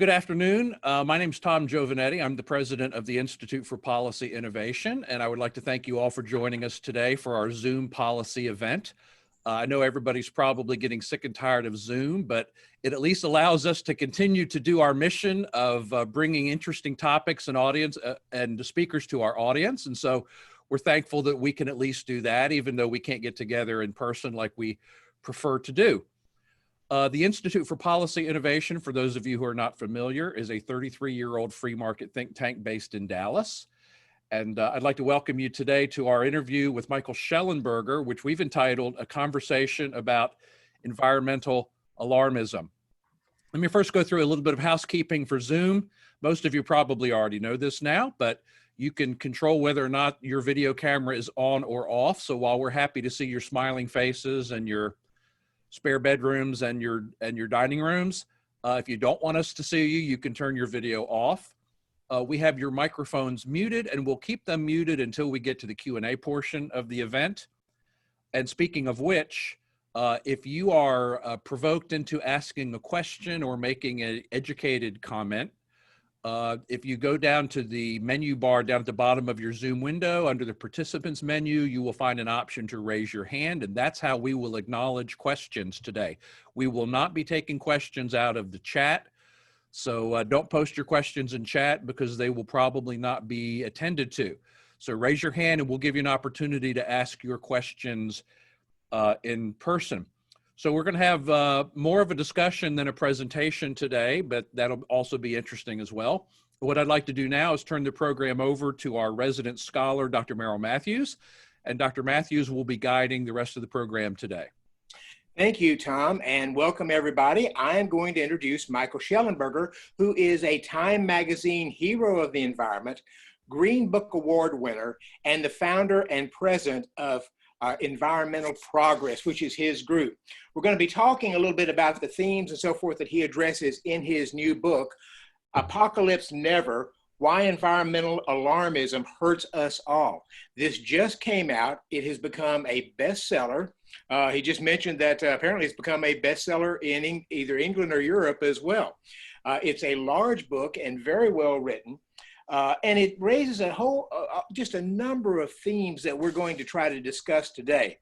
Good afternoon. My name is Tom Giovanetti. I'm the president of the Institute for Policy Innovation, and I would like to thank you all for joining us today for our Zoom policy event. I know everybody's probably getting sick and tired of Zoom, but it at least allows us to continue to do our mission of bringing interesting topics and audience and the speakers to our audience. And so we're thankful that we can at least do that, even though we can't get together in person like we prefer to do. The Institute for Policy Innovation, for those of you who are not familiar, is a 33-year-old free market think tank based in Dallas. And I'd like to welcome you today to our interview with Michael Shellenberger, which we've entitled A Conversation About Environmental Alarmism. Let me first go through a little bit of housekeeping for Zoom. Most of you probably already know this now, but you can control whether or not your video camera is on or off. So while we're happy to see your smiling faces and your spare bedrooms and your dining rooms, if you don't want us to see you, you can turn your video off. We have your microphones muted, and we'll keep them muted until we get to the Q&A portion of the event. And speaking of which, if you are provoked into asking a question or making an educated comment, if you go down to the menu bar down at the bottom of your Zoom window under the participants menu, you will find an option to raise your hand, and that's how we will acknowledge questions today. We will not be taking questions out of the chat, so don't post your questions in chat because they will probably not be attended to. So raise your hand and we'll give you an opportunity to ask your questions in person. So we're going to have more of a discussion than a presentation today, but that'll also be interesting as well. What I'd like to do now is turn the program over to our resident scholar, Dr. Merrill Matthews, and Dr. Matthews will be guiding the rest of the program today. Thank you, Tom, and welcome everybody. I am going to introduce Michael Shellenberger, who is a Time Magazine Hero of the Environment, Green Book Award winner, and the founder and president of Environmental Progress, which is his group. We're going to be talking a little bit about the themes and so forth that he addresses in his new book, Apocalypse Never, Why Environmental Alarmism Hurts Us All. This just came out. It has become a bestseller. He just mentioned that apparently it's become a bestseller in either England or Europe as well. It's a large book and very well written. And it raises a whole, just a number of themes that we're going to try to discuss today.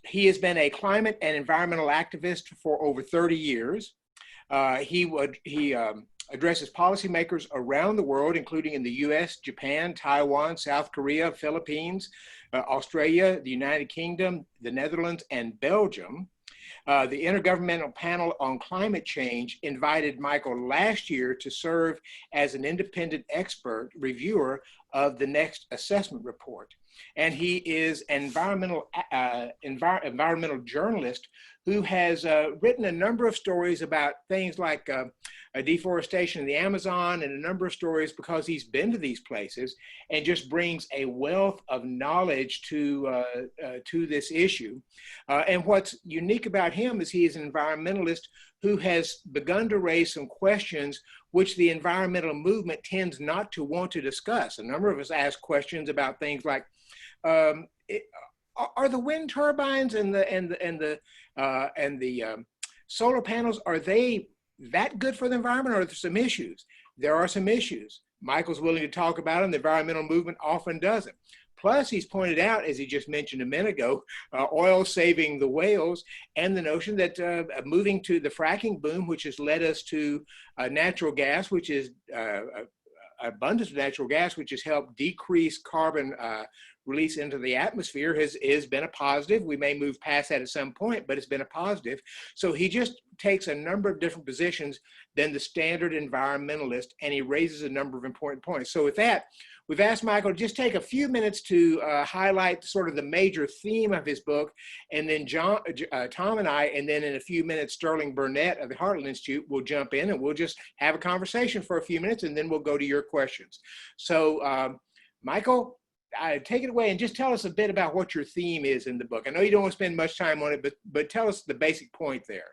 He has been a climate and environmental activist for over 30 years. He addresses policymakers around the world, including in the US, Japan, Taiwan, South Korea, Philippines, Australia, the United Kingdom, the Netherlands, and Belgium. The Intergovernmental Panel on Climate Change invited Michael last year to serve as an independent expert reviewer of the next assessment report. And he is an environmental journalist who has written a number of stories about things like deforestation in the Amazon and a number of stories because he's been to these places and just brings a wealth of knowledge to this issue. And what's unique about him is he is an environmentalist who has begun to raise some questions which the environmental movement tends not to want to discuss. A number of us ask questions about things like, are the wind turbines and the solar panels, are they that good for the environment, or are there some issues? There are some issues. Michael's willing to talk about them. The environmental movement often doesn't. Plus, he's pointed out, as he just mentioned a minute ago, oil saving the whales, and the notion that moving to the fracking boom, which has led us to natural gas, which is abundance of natural gas, which has helped decrease carbon release into the atmosphere, has been a positive. We may move past that at some point, but it's been a positive. So he just takes a number of different positions than the standard environmentalist, and he raises a number of important points. So with that, we've asked Michael to just take a few minutes to highlight sort of the major theme of his book, and then Tom and I, and then in a few minutes, Sterling Burnett of the Heartland Institute will jump in, and we'll just have a conversation for a few minutes, and then we'll go to your questions. So Michael, take it away and just tell us a bit about what your theme is in the book. I know you don't want to spend much time on it, but tell us the basic point there.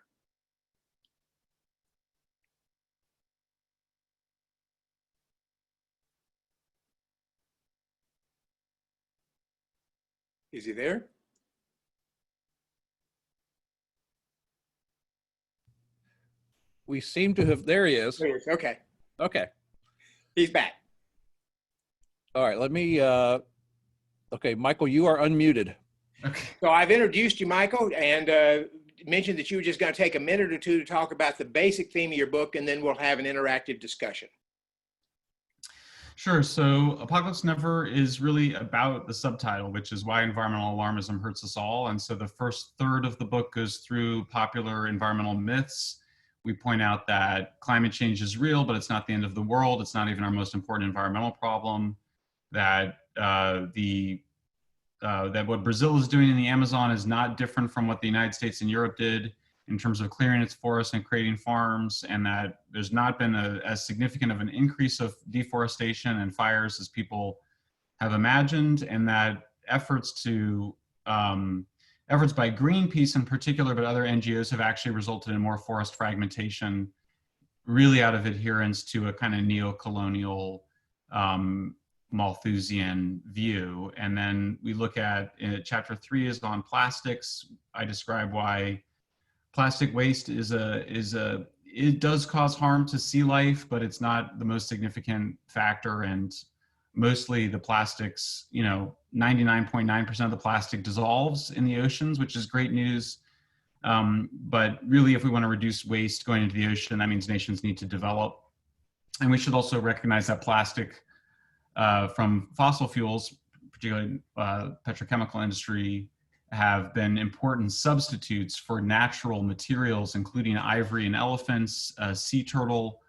Is he there? We seem to have, there he is. There he is. Okay, Okay. he's back. All right. Let me, okay, Michael, you are unmuted. Okay. So I've introduced you, Michael, and mentioned that you were just going to take a minute or two to talk about the basic theme of your book, and then we'll have an interactive discussion. Sure. So Apocalypse Never is really about the subtitle, which is why environmental alarmism hurts us all. And so the first third of the book goes through popular environmental myths. We point out that climate change is real, but it's not the end of the world. It's not even our most important environmental problem. That that what Brazil is doing in the Amazon is not different from what the United States and Europe did in terms of clearing its forests and creating farms, and that there's not been as significant of an increase of deforestation and fires as people have imagined, and that efforts by Greenpeace in particular, but other NGOs, have actually resulted in more forest fragmentation, really out of adherence to a kind of neo-colonial Malthusian view. And then we look at, chapter 3 is on plastics. I describe why plastic waste it does cause harm to sea life, but it's not the most significant factor. And mostly the plastics, 99.9% of the plastic dissolves in the oceans, which is great news. But really, if we want to reduce waste going into the ocean, that means nations need to develop. And we should also recognize that plastic from fossil fuels, particularly petrochemical industry, have been important substitutes for natural materials, including ivory in elephants, sea turtle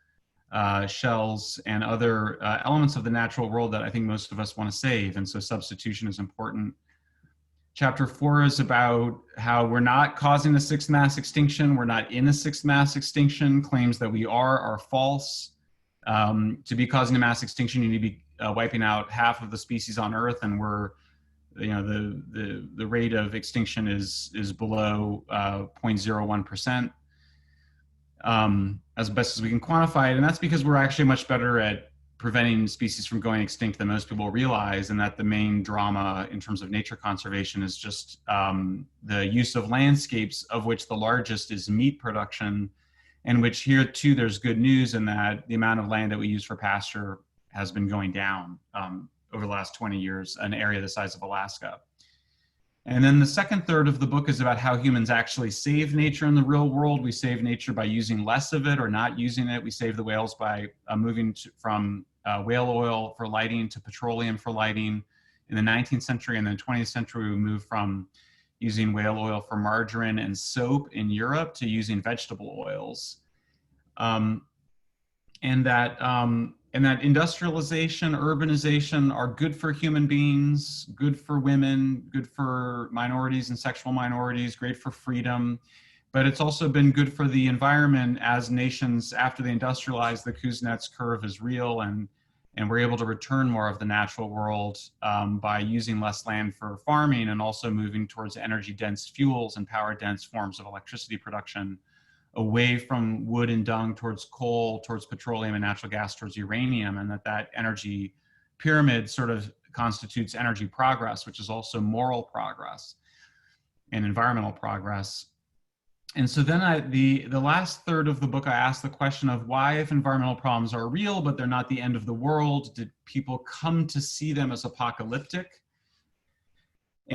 shells, and other elements of the natural world that I think most of us want to save. And so substitution is important. Chapter 4 is about how we're not causing a sixth mass extinction. We're not in a sixth mass extinction. Claims that we are false. To be causing a mass extinction, you need to be wiping out half of the species on Earth, and we're, the rate of extinction is below 0.01%, as best as we can quantify it. And that's because we're actually much better at preventing species from going extinct than most people realize, and that the main drama in terms of nature conservation is just the use of landscapes, of which the largest is meat production, and which here too there's good news in that the amount of land that we use for pasture has been going down over the last 20 years, an area the size of Alaska. And then the second third of the book is about how humans actually save nature in the real world. We save nature by using less of it or not using it. We save the whales by moving from whale oil for lighting to petroleum for lighting. In the 19th century and then 20th century, we moved from using whale oil for margarine and soap in Europe to using vegetable oils. And that industrialization, urbanization are good for human beings, good for women, good for minorities and sexual minorities, great for freedom. But it's also been good for the environment as nations, after they industrialize, the Kuznets curve is real, and we're able to return more of the natural world by using less land for farming and also moving towards energy-dense fuels and power-dense forms of electricity production, away from wood and dung towards coal, towards petroleum and natural gas, towards uranium, and that energy pyramid sort of constitutes energy progress, which is also moral progress and environmental progress. And so then the last third of the book, I asked the question of why, if environmental problems are real, but they're not the end of the world, did people come to see them as apocalyptic?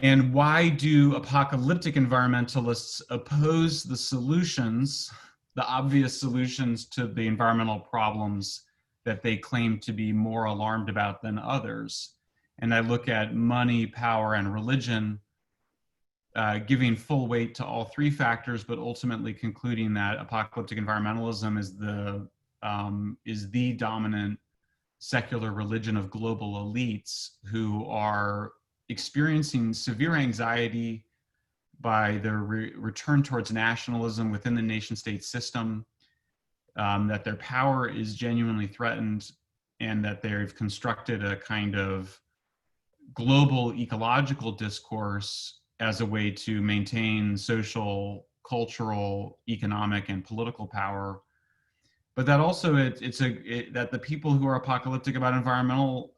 And why do apocalyptic environmentalists oppose the solutions, the obvious solutions to the environmental problems that they claim to be more alarmed about than others? And I look at money, power, and religion, giving full weight to all three factors, but ultimately concluding that apocalyptic environmentalism is the dominant secular religion of global elites who are experiencing severe anxiety by their return towards nationalism within the nation state system, that their power is genuinely threatened, and that they've constructed a kind of global ecological discourse as a way to maintain social, cultural, economic, and political power. But that also that the people who are apocalyptic about environmental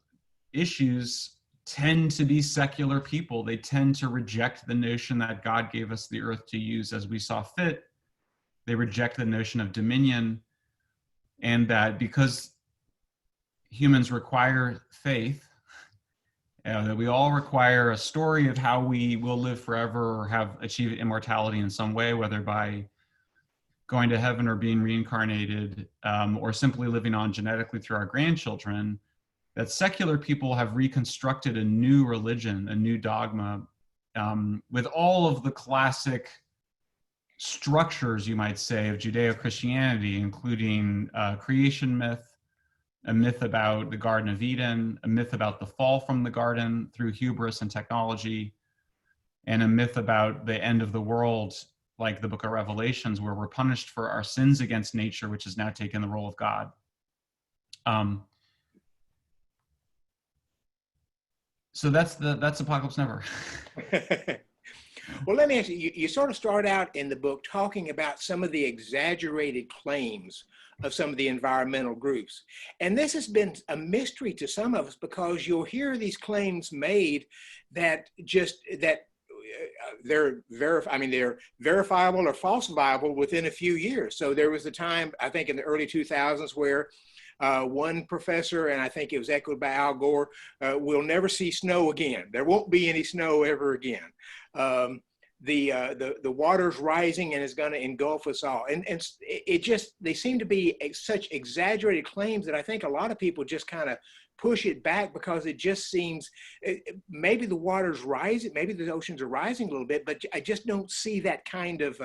issues tend to be secular people. They tend to reject the notion that God gave us the earth to use as we saw fit, They reject the notion of dominion, and that because humans require faith, that we all require a story of how we will live forever or have achieved immortality in some way, whether by going to heaven or being reincarnated, or simply living on genetically through our grandchildren, that secular people have reconstructed a new religion, a new dogma, with all of the classic structures, you might say, of Judeo-Christianity, including creation myth, a myth about the Garden of Eden, a myth about the fall from the garden through hubris and technology, and a myth about the end of the world, like the book of Revelations, where we're punished for our sins against nature, which has now taken the role of God. So that's Apocalypse Never. Well, let me ask you, you sort of start out in the book talking about some of the exaggerated claims of some of the environmental groups. And this has been a mystery to some of us, because you'll hear these claims made that they're verifiable or falsifiable within a few years. So there was a time, I think in the early 2000s, where one professor, and I think it was echoed by Al Gore, we'll never see snow again. There won't be any snow ever again. The water's rising and is going to engulf us all. And it just, they seem to be such exaggerated claims that I think a lot of people just kind of push it back, because it just seems, maybe the water's rising, maybe the oceans are rising a little bit, but I just don't see that kind of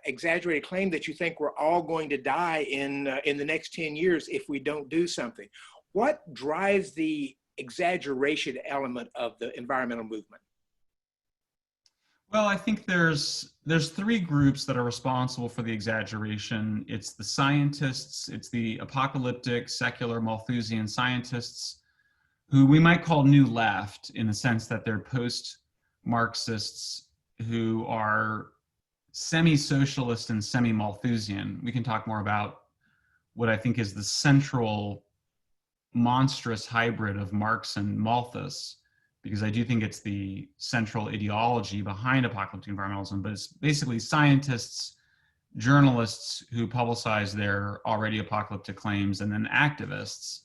exaggerated claim that you think we're all going to die in the next 10 years if we don't do something. What drives the exaggeration element of the environmental movement? Well, I think there's three groups that are responsible for the exaggeration. It's the scientists, it's the apocalyptic, secular, Malthusian scientists, who we might call New Left, in the sense that they're post-Marxists who are semi-socialist and semi-Malthusian. We can talk more about what I think is the central monstrous hybrid of Marx and Malthus, because I do think it's the central ideology behind apocalyptic environmentalism, but it's basically scientists, journalists who publicize their already apocalyptic claims, and then activists.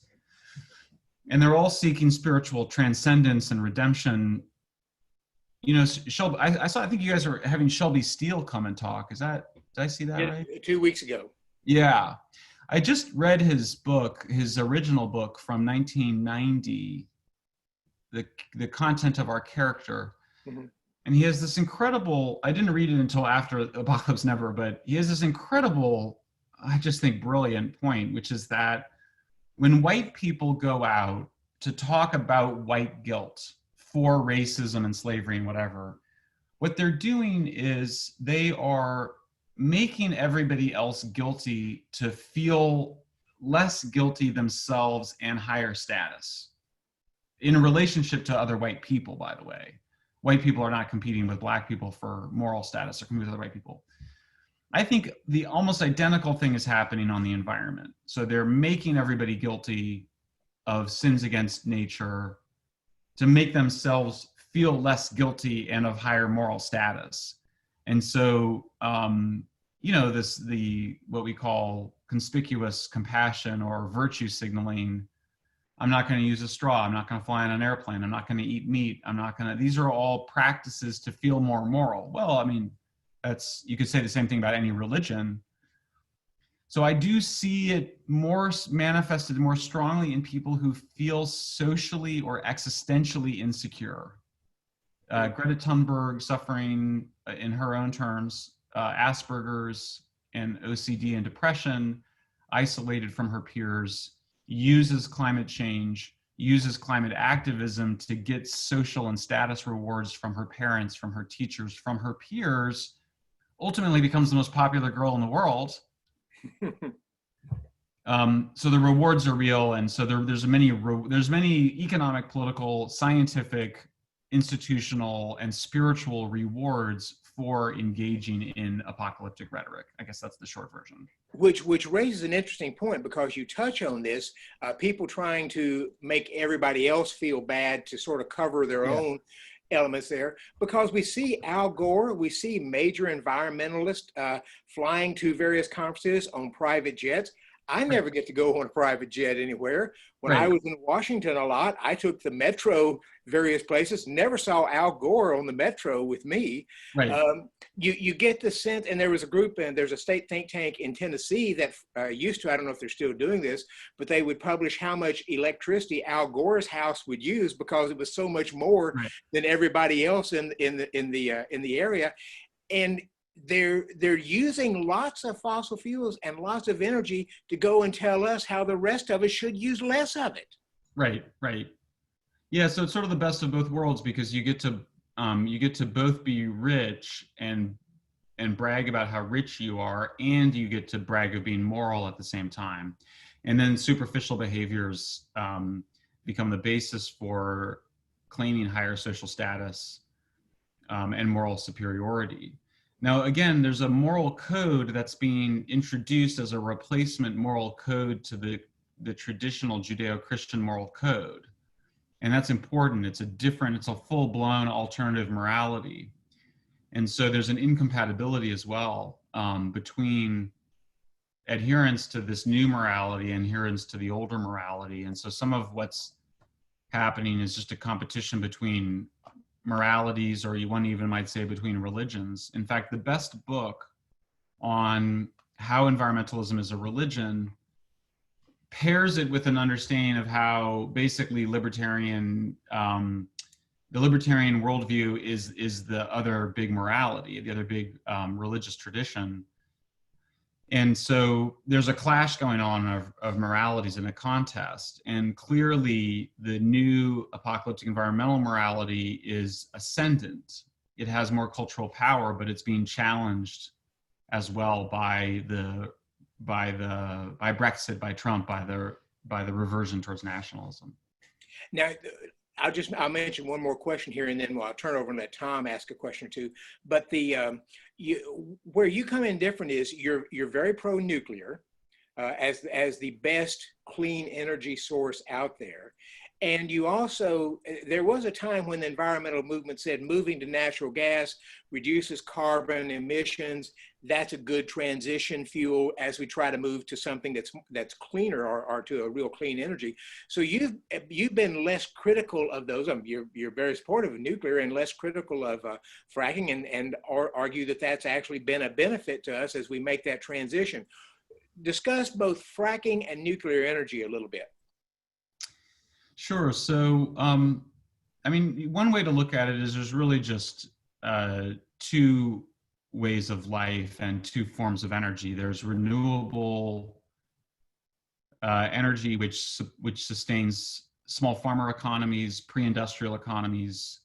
And they're all seeking spiritual transcendence and redemption. You know, Shelby, I think you guys are having Shelby Steele come and talk. Did I see that right? 2 weeks ago. Yeah. I just read his book, his original book from 1990, The Content of Our Character. Mm-hmm. And he has this incredible, I didn't read it until after Apocalypse Never, but he has this incredible, I just think brilliant point, which is that when white people go out to talk about white guilt for racism and slavery and whatever, what they're doing is they are making everybody else guilty to feel less guilty themselves and higher status in relationship to other white people, by the way. White people are not competing with black people for moral status, or competing with other white people. I think the almost identical thing is happening on the environment. So they're making everybody guilty of sins against nature to make themselves feel less guilty and of higher moral status. And so, you know, what we call conspicuous compassion or virtue signaling. I'm not going to use a straw. I'm not going to fly on an airplane. I'm not going to eat meat. These are all practices to feel more moral. Well, I mean, you could say the same thing about any religion. So I do see it more manifested more strongly in people who feel socially or existentially insecure. Greta Thunberg suffering, in her own terms, Asperger's and OCD and depression, isolated from her peers, uses climate change, uses climate activism to get social and status rewards from her parents, from her teachers, from her peers, ultimately becomes the most popular girl in the world. So the rewards are real, and so there's many economic, political, scientific, institutional, and spiritual rewards for engaging in apocalyptic rhetoric. I guess that's the short version. Which raises an interesting point, because you touch on this, people trying to make everybody else feel bad to sort of cover their own. elements there, because we see Al Gore, we see major environmentalists flying to various conferences on private jets. I never get to go on a private jet anywhere. When I was in Washington a lot, I took the metro various places, never saw Al Gore on the metro with me. You get the sense, and there was a group, and there's a state think tank in Tennessee that used to, I don't know if they're still doing this, but they would publish how much electricity Al Gore's house would use because it was so much more than everybody else in the area. And they're using lots of fossil fuels and lots of energy to go and tell us how the rest of us should use less of it. Right. Yeah, so it's sort of the best of both worlds, because you get to both be rich and brag about how rich you are, and you get to brag of being moral at the same time. And then superficial behaviors become the basis for claiming higher social status and moral superiority. Now, again, there's a moral code that's being introduced as a replacement moral code to the traditional Judeo-Christian moral code. And that's important. It's a full-blown alternative morality. And so there's an incompatibility as well between adherence to this new morality and adherence to the older morality. And so some of what's happening is just a competition between moralities, or one even might say between religions. In fact, the best book on how environmentalism is a religion pairs it with an understanding of how basically the libertarian worldview is the other big morality, the other big religious tradition. And so there's a clash going on of moralities in a contest. And clearly the new apocalyptic environmental morality is ascendant. It has more cultural power, but it's being challenged as well by Brexit, by Trump, by the reversion towards nationalism. Now, I'll mention one more question here, and then I'll turn over and let Tom ask a question or two. But where you come in different is you're very pro-nuclear as the best clean energy source out there. And you also, there was a time when the environmental movement said moving to natural gas reduces carbon emissions. That's a good transition fuel as we try to move to something that's cleaner, or to a real clean energy. So you've been less critical of those. You're very supportive of nuclear and less critical of fracking, and argue that that's actually been a benefit to us as we make that transition. Discuss both fracking and nuclear energy a little bit. Sure. So, I mean, one way to look at it is there's really just two ways of life and two forms of energy. There's renewable energy, which sustains small farmer economies, pre-industrial economies,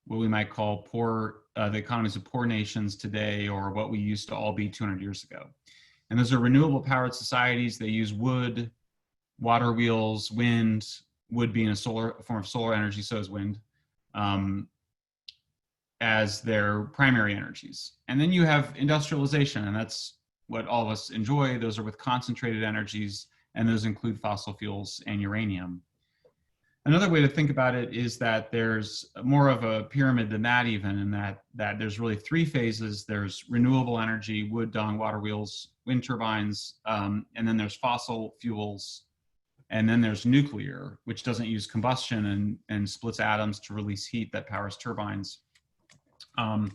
what we might call the economies of poor nations today, or what we used to all be 200 years ago. And those are renewable powered societies. They use wood, water wheels, wind, wood being a form of solar energy, so is wind, as their primary energies. And then you have industrialization, and that's what all of us enjoy. Those are with concentrated energies, and those include fossil fuels and uranium. Another way to think about it is that there's more of a pyramid than that even, in that there's really three phases. There's renewable energy, wood, dung, water wheels, wind turbines, and then there's fossil fuels. And then there's nuclear, which doesn't use combustion and splits atoms to release heat that powers turbines. I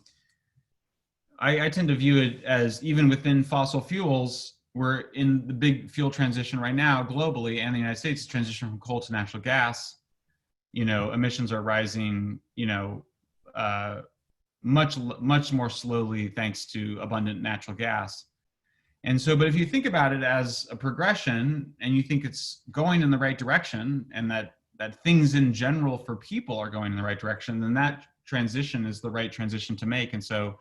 tend to view it as, even within fossil fuels, we're in the big fuel transition right now globally, and the United States transition from coal to natural gas. You know, emissions are rising, you know, much more slowly thanks to abundant natural gas. And so, but if you think about it as a progression, and you think it's going in the right direction, and that things in general for people are going in the right direction, then that transition is the right transition to make. And so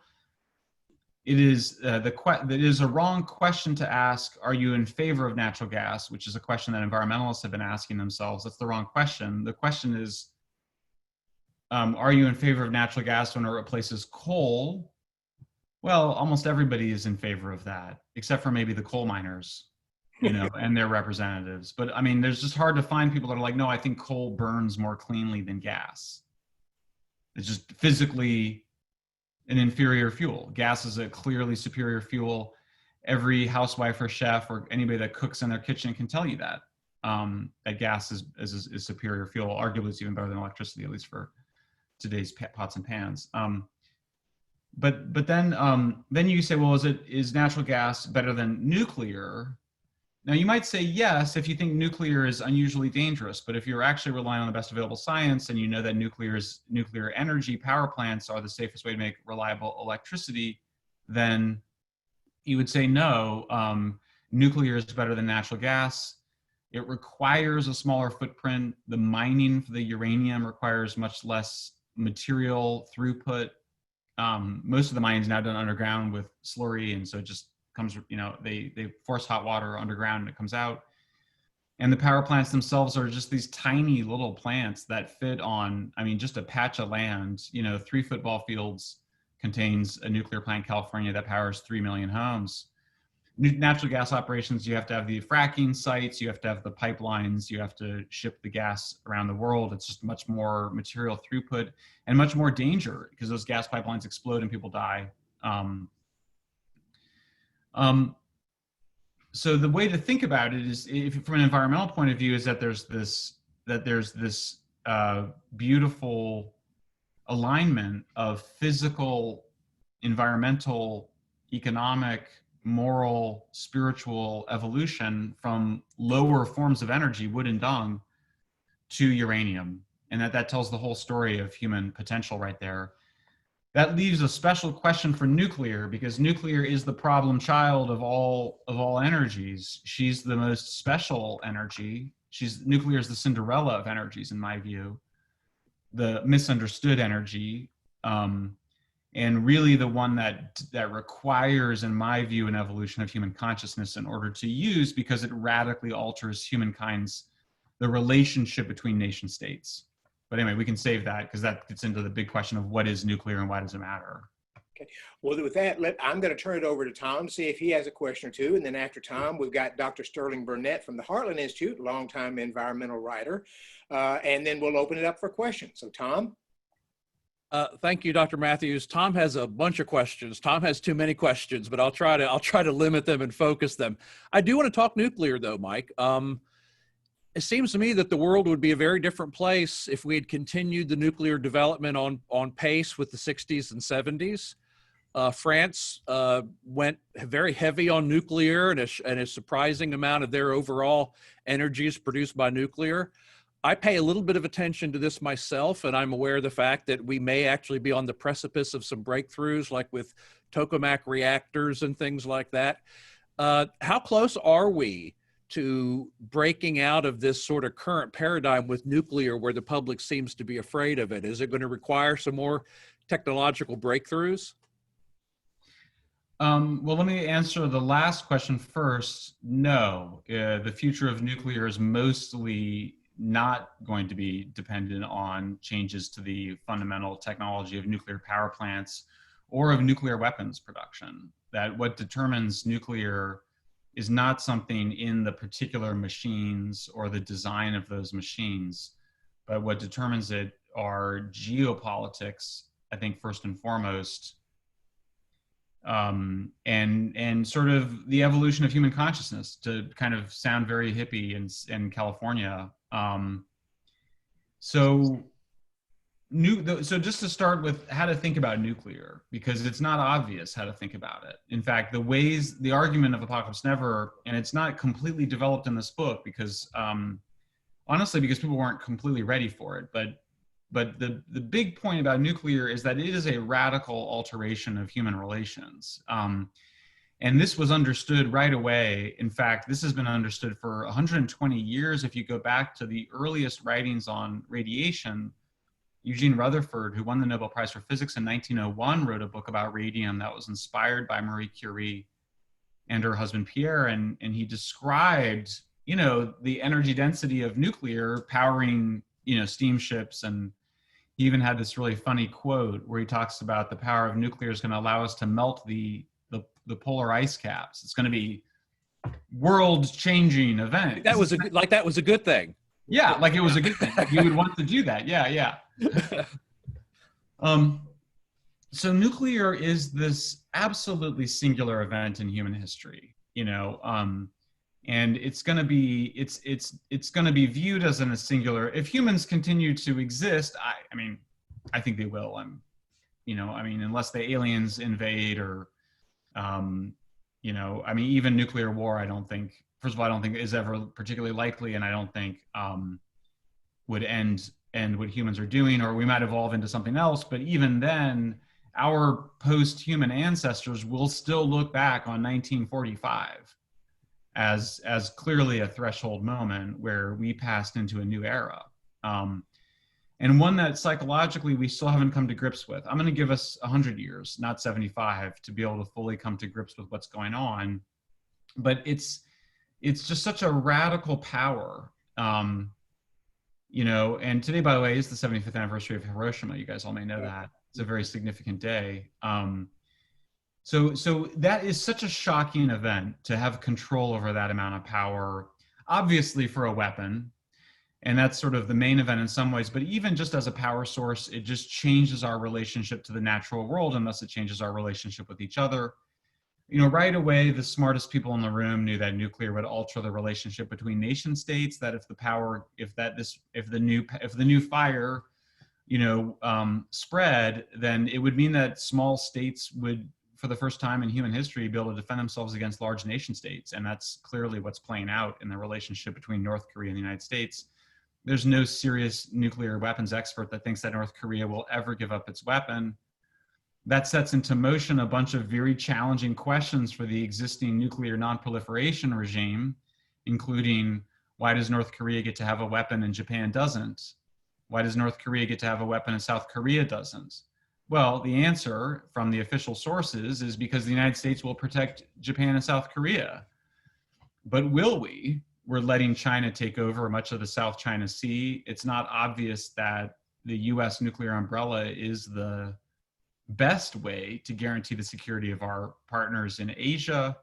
it is that is a wrong question to ask, are you in favor of natural gas, which is a question that environmentalists have been asking themselves. That's the wrong question. The question is, are you in favor of natural gas when it replaces coal? Well, almost everybody is in favor of that, except for maybe the coal miners, you know, and their representatives. But I mean, there's just hard to find people that are like, no, I think coal burns more cleanly than gas. It's just physically an inferior fuel. Gas is a clearly superior fuel. Every housewife or chef or anybody that cooks in their kitchen can tell you that that gas is superior fuel. Arguably, it's even better than electricity, at least for today's pots and pans. But then you say, well, is natural gas better than nuclear? Now, you might say yes if you think nuclear is unusually dangerous, but if you're actually relying on the best available science and you know that nuclear energy power plants are the safest way to make reliable electricity, then you would say no, nuclear is better than natural gas. It requires a smaller footprint. The mining for the uranium requires much less material throughput. Most of the mining is now done underground with slurry, and so it just comes, they force hot water underground and it comes out. And the power plants themselves are just these tiny little plants that fit on, just a patch of land. 3 football fields contains a nuclear plant in California that powers 3 million homes. Natural gas operations, you have to have the fracking sites, you have to have the pipelines, you have to ship the gas around the world. It's just much more material throughput and much more danger because those gas pipelines explode and people die. So the way to think about it is, from an environmental point of view, is that there's this beautiful alignment of physical, environmental, economic, moral, spiritual evolution from lower forms of energy, wood and dung, to uranium, and that tells the whole story of human potential right there. That leaves a special question for nuclear, because nuclear is the problem child of all energies. She's the most special energy. Nuclear is the Cinderella of energies, in my view, the misunderstood energy, and really the one that requires, in my view, an evolution of human consciousness in order to use, because it radically alters the relationship between nation states. But anyway, we can save that because that gets into the big question of what is nuclear and why does it matter? Okay. Well, with that, I'm going to turn it over to Tom, see if he has a question or two. And then after Tom, we've got Dr. Sterling Burnett from the Heartland Institute, longtime environmental writer. And then we'll open it up for questions. So Tom? Thank you, Dr. Matthews. Tom has a bunch of questions. Tom has too many questions, but I'll try to limit them and focus them. I do want to talk nuclear though, Mike. It seems to me that the world would be a very different place if we had continued the nuclear development on pace with the 60s and 70s. France went very heavy on nuclear, and a surprising amount of their overall energy is produced by nuclear. I pay a little bit of attention to this myself, and I'm aware of the fact that we may actually be on the precipice of some breakthroughs, like with tokamak reactors and things like that. How close are we to breaking out of this sort of current paradigm with nuclear where the public seems to be afraid of it? Is it going to require some more technological breakthroughs? Well, let me answer the last question first. No, the future of nuclear is mostly not going to be dependent on changes to the fundamental technology of nuclear power plants or of nuclear weapons production. That what determines nuclear is not something in the particular machines or the design of those machines, but what determines it are geopolitics, I think, first and foremost, and sort of the evolution of human consciousness, to kind of sound very hippie in California. So just to start with how to think about nuclear, because it's not obvious how to think about it. In fact, the argument of Apocalypse Never, and it's not completely developed in this book because, honestly, because people weren't completely ready for it. But the big point about nuclear is that it is a radical alteration of human relations. And this was understood right away. In fact, this has been understood for 120 years. If you go back to the earliest writings on radiation, Eugene Rutherford, who won the Nobel Prize for Physics in 1901, wrote a book about radium that was inspired by Marie Curie and her husband Pierre, and he described, the energy density of nuclear powering, steamships, and he even had this really funny quote where he talks about the power of nuclear is going to allow us to melt the polar ice caps. It's going to be world-changing event. That was a good thing. Yeah, like it was a good thing. You would want to do that. Yeah. So nuclear is this absolutely singular event in human history, and it's going to be it's going to be viewed as a singular. If humans continue to exist, I mean, I think they will. Unless the aliens invade or, I mean, even nuclear war, I don't think. First of all, I don't think is ever particularly likely, and I don't think would end what humans are doing, or we might evolve into something else. But even then, our post-human ancestors will still look back on 1945 as clearly a threshold moment where we passed into a new era, and one that psychologically we still haven't come to grips with. I'm going to give us 100 years, not 75, to be able to fully come to grips with what's going on. But it's just such a radical power. And today, by the way, is the 75th anniversary of Hiroshima. You guys all may know that. It's a very significant day. So that is such a shocking event to have control over that amount of power, obviously for a weapon. And that's sort of the main event in some ways, but even just as a power source, it just changes our relationship to the natural world, and thus it changes our relationship with each other. Right away, the smartest people in the room knew that nuclear would alter the relationship between nation states, that if the new fire, spread, then it would mean that small states would, for the first time in human history, be able to defend themselves against large nation states. And that's clearly what's playing out in the relationship between North Korea and the United States. There's no serious nuclear weapons expert that thinks that North Korea will ever give up its weapon. That sets into motion a bunch of very challenging questions for the existing nuclear non-proliferation regime, including, why does North Korea get to have a weapon and Japan doesn't? Why does North Korea get to have a weapon and South Korea doesn't? Well, the answer from the official sources is because the United States will protect Japan and South Korea. But will we? We're letting China take over much of the South China Sea. It's not obvious that the US nuclear umbrella is the best way to guarantee the security of our partners in Asia.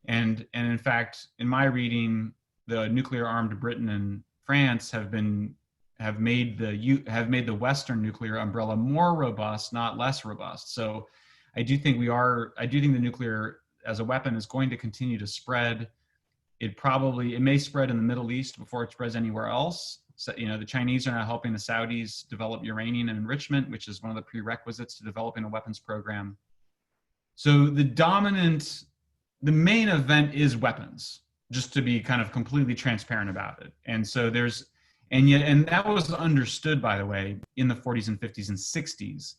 And in fact, in my reading, the nuclear armed Britain and France have made the Western nuclear umbrella more robust, not less robust. So I do think the nuclear as a weapon is going to continue to spread. It may spread in the Middle East before it spreads anywhere else. So, the Chinese are now helping the Saudis develop uranium enrichment, which is one of the prerequisites to developing a weapons program. So the main event is weapons, just to be kind of completely transparent about it. And so and that was understood, by the way, in the 40s and 50s and 60s.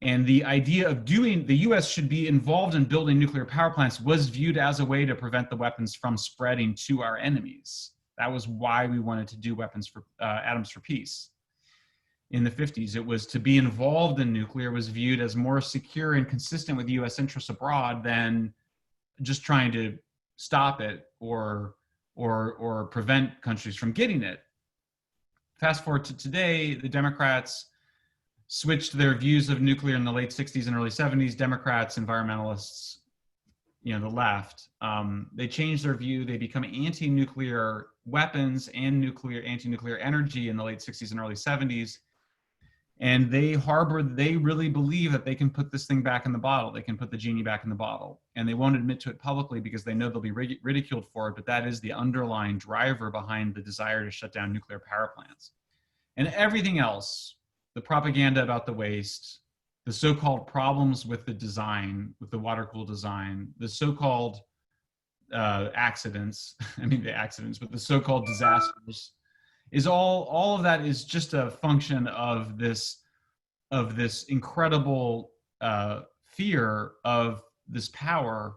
And the idea of the US should be involved in building nuclear power plants was viewed as a way to prevent the weapons from spreading to our enemies. That was why we wanted to do atoms for peace. In the 50s, it was to be involved in nuclear was viewed as more secure and consistent with US interests abroad than just trying to stop it or prevent countries from getting it. Fast forward to today, the Democrats switched their views of nuclear in the late 60s and early 70s. Democrats, environmentalists, the left, they changed their view. They become anti-nuclear weapons and anti-nuclear energy in the late 60s and early 70s. And they really believe that they can put this thing back in the bottle. They can put the genie back in the bottle. And they won't admit to it publicly because they know they'll be ridiculed for it, but that is the underlying driver behind the desire to shut down nuclear power plants. And everything else, the propaganda about the waste, the so-called problems with the design, with the water-cooled design, the so-called accidents, but the so-called disasters, is all of that is just a function of this incredible fear of this power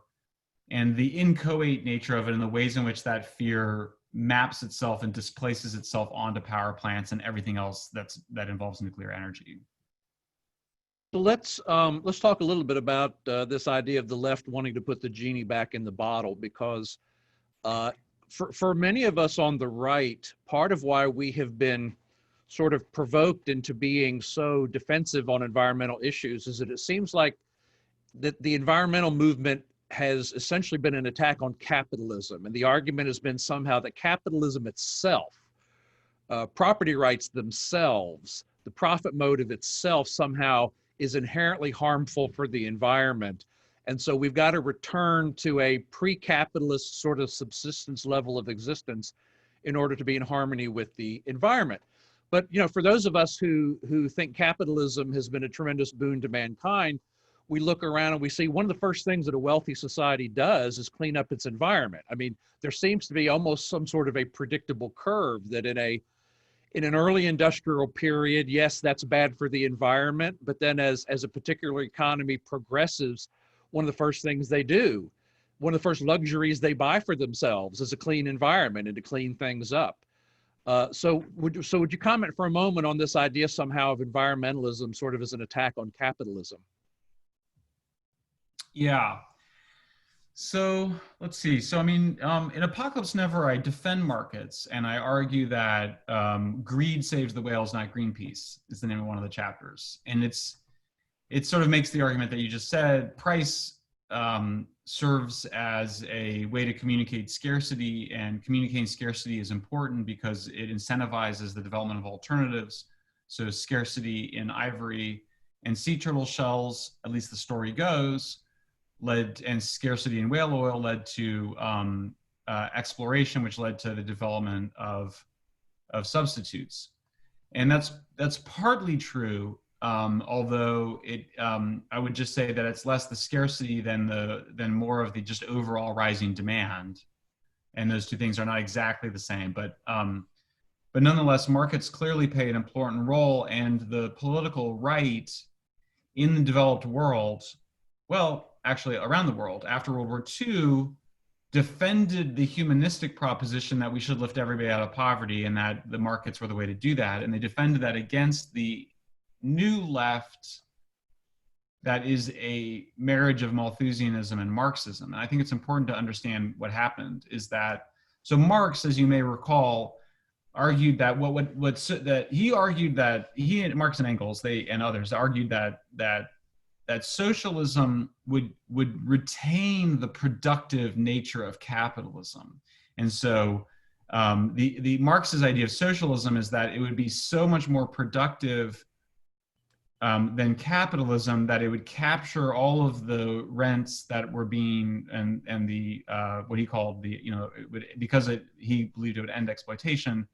and the inchoate nature of it and the ways in which that fear maps itself and displaces itself onto power plants and everything else that involves nuclear energy. So let's talk a little bit about this idea of the left wanting to put the genie back in the bottle, because for many of us on the right, part of why we have been sort of provoked into being so defensive on environmental issues is that it seems like that the environmental movement has essentially been an attack on capitalism. And the argument has been somehow that capitalism itself, property rights themselves, the profit motive itself somehow is inherently harmful for the environment. And so we've got to return to a pre-capitalist sort of subsistence level of existence in order to be in harmony with the environment. But, you know, for those of us who think capitalism has been a tremendous boon to mankind, we look around and we see one of the first things that a wealthy society does is clean up its environment. I mean, there seems to be almost some sort of a predictable curve that in an early industrial period, yes, that's bad for the environment, but then as a particular economy progresses, one of the first things they do, one of the first luxuries they buy for themselves is a clean environment and to clean things up. So would you comment for a moment on this idea somehow of environmentalism sort of as an attack on capitalism? Yeah. So let's see. So, I mean, in Apocalypse Never, I defend markets and I argue that greed saves the whales, not Greenpeace is the name of one of the chapters. And it sort of makes the argument that you just said. Price serves as a way to communicate scarcity, and communicating scarcity is important because it incentivizes the development of alternatives. So scarcity in ivory and sea turtle shells, at least the story goes, and scarcity in whale oil led to exploration, which led to the development of substitutes. And that's partly true, although I would just say that it's less the scarcity than more of the just overall rising demand. And those two things are not exactly the same, but nonetheless, markets clearly play an important role, and the political right in the developed world, well, actually around the world after World War II, defended the humanistic proposition that we should lift everybody out of poverty and that the markets were the way to do that. And they defended that against the new left that is a marriage of Malthusianism and Marxism. And I think it's important to understand what happened is that, so Marx, as you may recall, argued that Marx and Engels, and others argued that socialism would retain the productive nature of capitalism. And so the Marx's idea of socialism is that it would be so much more productive than capitalism, that it would capture all of the rents that were being, and the what he called the, because he believed it would end exploitation,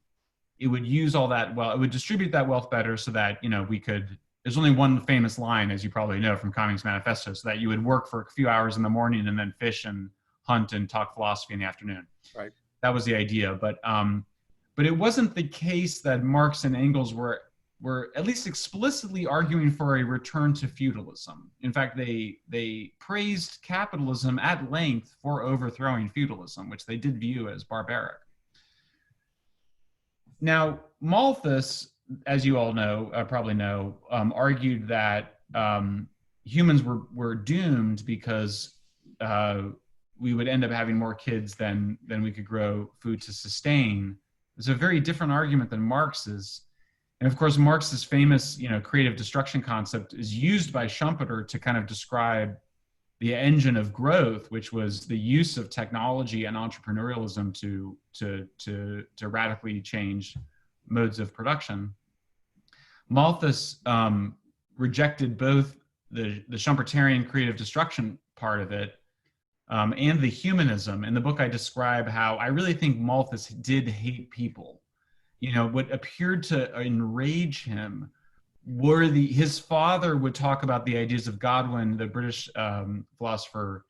it would use all that, it would distribute that wealth better so that, we could, there's only one famous line, as you probably know, from Communist Manifesto, so that you would work for a few hours in the morning and then fish and hunt and talk philosophy in the afternoon. Right. That was the idea. But it wasn't the case that Marx and Engels were at least explicitly arguing for a return to feudalism. In fact, they praised capitalism at length for overthrowing feudalism, which they did view as barbaric. Now, Malthus, as you all know, probably know, argued that humans were doomed because we would end up having more kids than we could grow food to sustain. It's a very different argument than Marx's. And of course, Marx's famous, creative destruction concept is used by Schumpeter to kind of describe the engine of growth, which was the use of technology and entrepreneurialism to radically change modes of production. Malthus rejected both the Schumpeterian creative destruction part of it and the humanism. In the book, I describe how I really think Malthus did hate people. What appeared to enrage him were his father would talk about the ideas of Godwin, the British philosopher,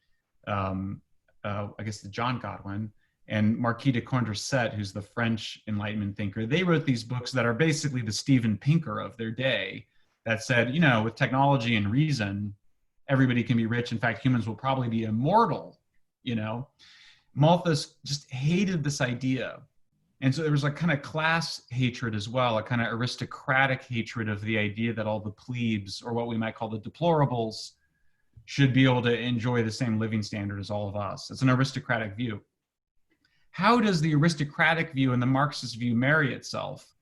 I guess John Godwin, and Marquis de Condorcet, who's the French Enlightenment thinker. They wrote these books that are basically the Steven Pinker of their day that said, with technology and reason, everybody can be rich. In fact, humans will probably be immortal, Malthus just hated this idea. And so there was a kind of class hatred as well, a kind of aristocratic hatred of the idea that all the plebes, or what we might call the deplorables, should be able to enjoy the same living standard as all of us. It's an aristocratic view. How does the aristocratic view and the Marxist view marry itself?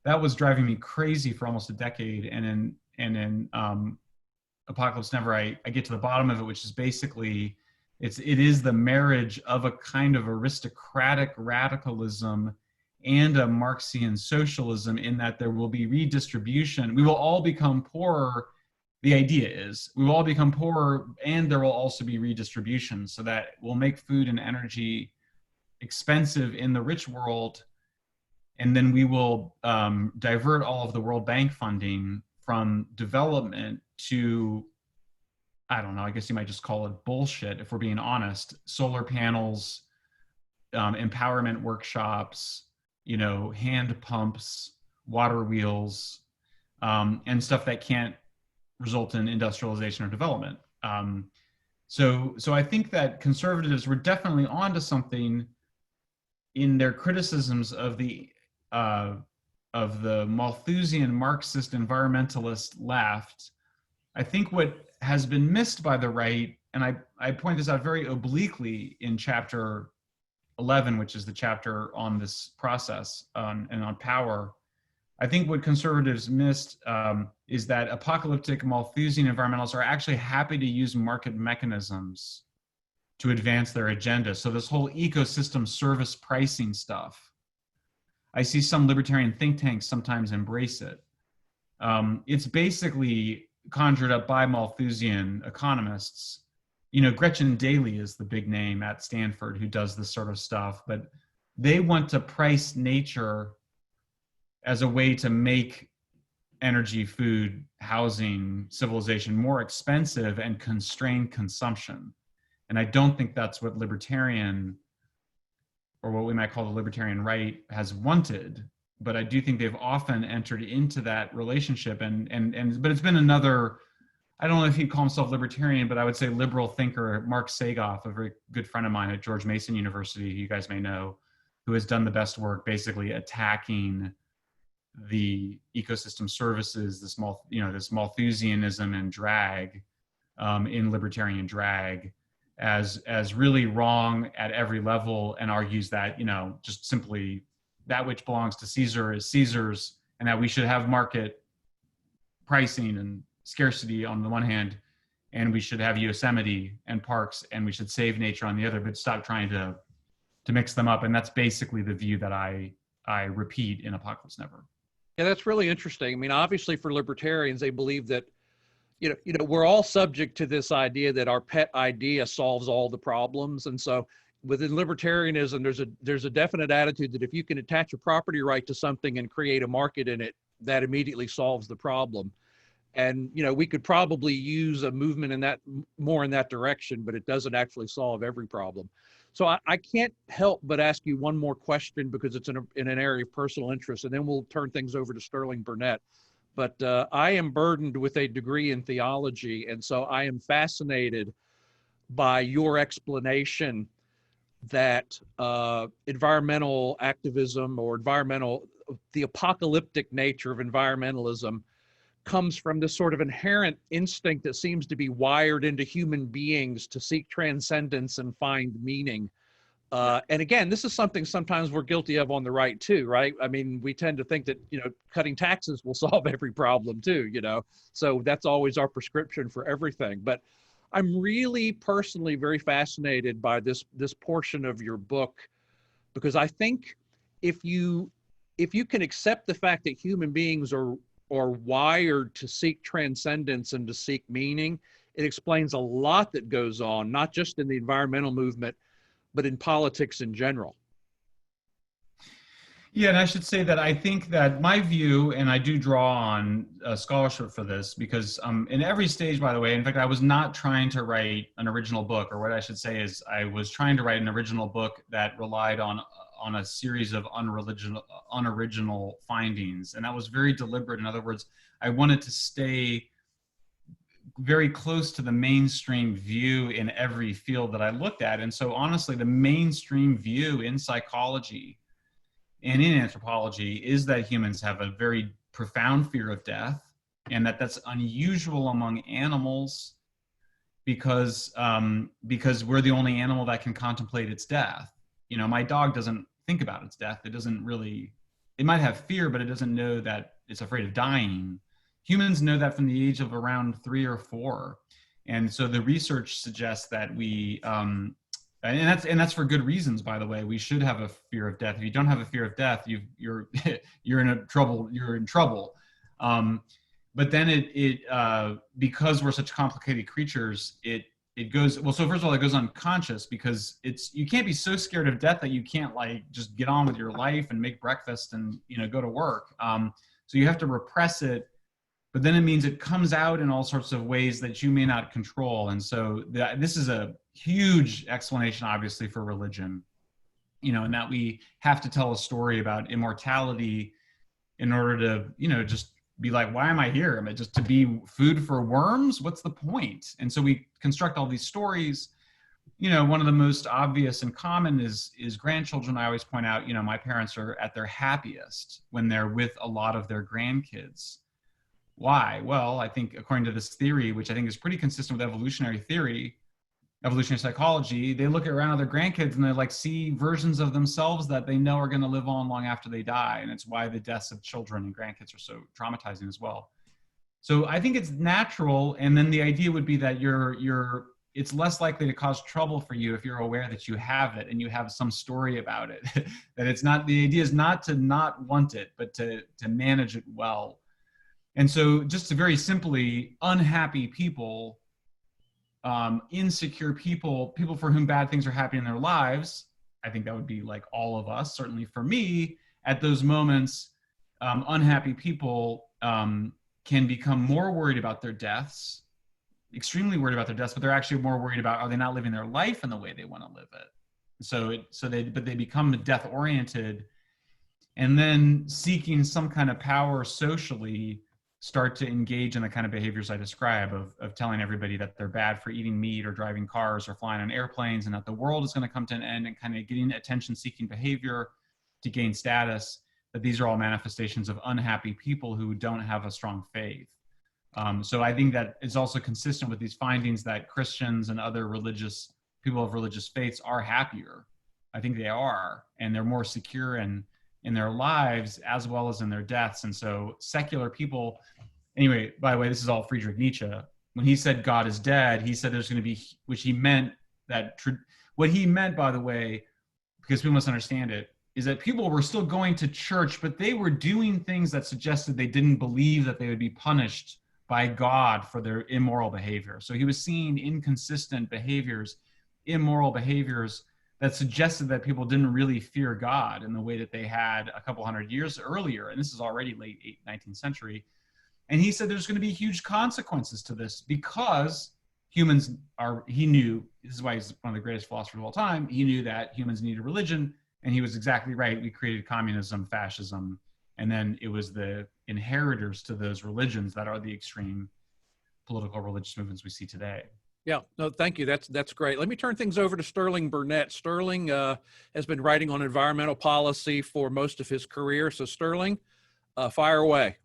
That was driving me crazy for almost a decade. And in Apocalypse Never, I get to the bottom of it, which is basically, it is the marriage of a kind of aristocratic radicalism and a Marxian socialism, in that there will be redistribution. We will all become poorer. The idea is we will all become poorer, and there will also be redistribution, so that we'll make food and energy expensive in the rich world, and then we will divert all of the World Bank funding from development to, I don't know, I guess you might just call it bullshit if we're being honest. Solar panels, empowerment workshops, hand pumps, water wheels, and stuff that can't result in industrialization or development. So I think that conservatives were definitely onto something in their criticisms of the Malthusian Marxist environmentalist left. I think what has been missed by the right, and I point this out very obliquely in chapter 11, which is the chapter on this process and on power. I think what conservatives missed is that apocalyptic Malthusian environmentalists are actually happy to use market mechanisms to advance their agenda. So this whole ecosystem service pricing stuff, I see some libertarian think tanks sometimes embrace it. It's basically conjured up by Malthusian economists. Gretchen Daly is the big name at Stanford who does this sort of stuff, but they want to price nature as a way to make energy, food, housing, civilization more expensive and constrain consumption. And I don't think that's what libertarian, or what we might call the libertarian right, has wanted. But I do think they've often entered into that relationship, but it's been another, I don't know if he'd call himself libertarian, but I would say liberal thinker, Mark Sagoff, a very good friend of mine at George Mason University, who you guys may know, who has done the best work basically attacking the ecosystem services, this Malthusianism and drag, in libertarian drag, as really wrong at every level, and argues that, just simply that which belongs to Caesar is Caesar's, and that we should have market pricing and scarcity on the one hand, and we should have Yosemite and parks, and we should save nature on the other, but stop trying to mix them up. And that's basically the view that I repeat in Apocalypse Never. Yeah, that's really interesting. I mean, obviously for libertarians, they believe that, we're all subject to this idea that our pet idea solves all the problems. And so within libertarianism, there's a definite attitude that if you can attach a property right to something and create a market in it, that immediately solves the problem. And, we could probably use a movement more in that direction, but it doesn't actually solve every problem. So I can't help but ask you one more question, because it's in an area of personal interest, and then we'll turn things over to Sterling Burnett. But I am burdened with a degree in theology, and so I am fascinated by your explanation that environmental activism, or the apocalyptic nature of environmentalism, comes from this sort of inherent instinct that seems to be wired into human beings to seek transcendence and find meaning. And again, this is something sometimes we're guilty of on the right too, right? I mean, we tend to think that, cutting taxes will solve every problem too, so that's always our prescription for everything. But I'm really personally very fascinated by this portion of your book, because I think if you can accept the fact that human beings are wired to seek transcendence and to seek meaning, it explains a lot that goes on, not just in the environmental movement, but in politics in general. Yeah, and I should say that I think that my view, and I do draw on scholarship for this, because in every stage, by the way, in fact, I was not trying to write an original book, or what I should say is I was trying to write an original book that relied on a series of unoriginal findings. And that was very deliberate. In other words, I wanted to stay very close to the mainstream view in every field that I looked at. And so honestly, the mainstream view in psychology and in anthropology is that humans have a very profound fear of death, and that's unusual among animals because we're the only animal that can contemplate its death. My dog doesn't think about its death. It might have fear, but it doesn't know that it's afraid of dying. Humans know that from the age of around 3 or 4. And so the research suggests that we And that's for good reasons, by the way. We should have a fear of death. If you don't have a fear of death, you're you're in trouble. You're in trouble. But then because we're such complicated creatures, it goes, well, so first of all, it goes unconscious, because you can't be so scared of death that you can't like just get on with your life and make breakfast and, go to work. So you have to repress it, but then it means it comes out in all sorts of ways that you may not control. And so this is a huge explanation, obviously, for religion, and that we have to tell a story about immortality in order to, just be like, why am I here? Am I just to be food for worms? What's the point? And so we construct all these stories. One of the most obvious and common is grandchildren. I always point out, my parents are at their happiest when they're with a lot of their grandkids. Why? Well, I think according to this theory, which I think is pretty consistent with evolutionary theory, evolutionary psychology, they look around at their grandkids and they like see versions of themselves that they know are going to live on long after they die. And it's why the deaths of children and grandkids are so traumatizing as well. So I think it's natural. And then the idea would be that it's less likely to cause trouble for you if you're aware that you have it and you have some story about it. That it's not, the idea is not to not want it, but to manage it well. And so just to very simply, unhappy people, insecure people for whom bad things are happening in their lives, I think that would be like all of us, certainly for me, at those moments, unhappy people can become more worried about their deaths, extremely worried about their deaths, but they're actually more worried about, are they not living their life in the way they want to live it? But they become death oriented, and then seeking some kind of power socially, start to engage in the kind of behaviors I describe of telling everybody that they're bad for eating meat or driving cars or flying on airplanes, and that the world is going to come to an end, and kind of getting attention-seeking behavior to gain status, that these are all manifestations of unhappy people who don't have a strong faith. So I think that it's also consistent with these findings that Christians and other people of religious faiths are happier. I think they are, and they're more secure in their lives as well as in their deaths. And so secular people, anyway, by the way, this is all Friedrich Nietzsche. When he said God is dead, he said there's going to be, which he meant that, what he meant, by the way, because people must understand it, is that people were still going to church, but they were doing things that suggested they didn't believe that they would be punished by God for their immoral behavior. So he was seeing inconsistent behaviors, immoral behaviors, that suggested that people didn't really fear God in the way that they had a couple hundred years earlier. And this is already late 19th century. And he said there's going to be huge consequences to this, because humans he knew, this is why he's one of the greatest philosophers of all time, he knew that humans needed religion, and he was exactly right. We created communism, fascism, and then it was the inheritors to those religions that are the extreme political religious movements we see today. Yeah, no, thank you. That's great. Let me turn things over to Sterling Burnett. Sterling has been writing on environmental policy for most of his career. So Sterling, fire away.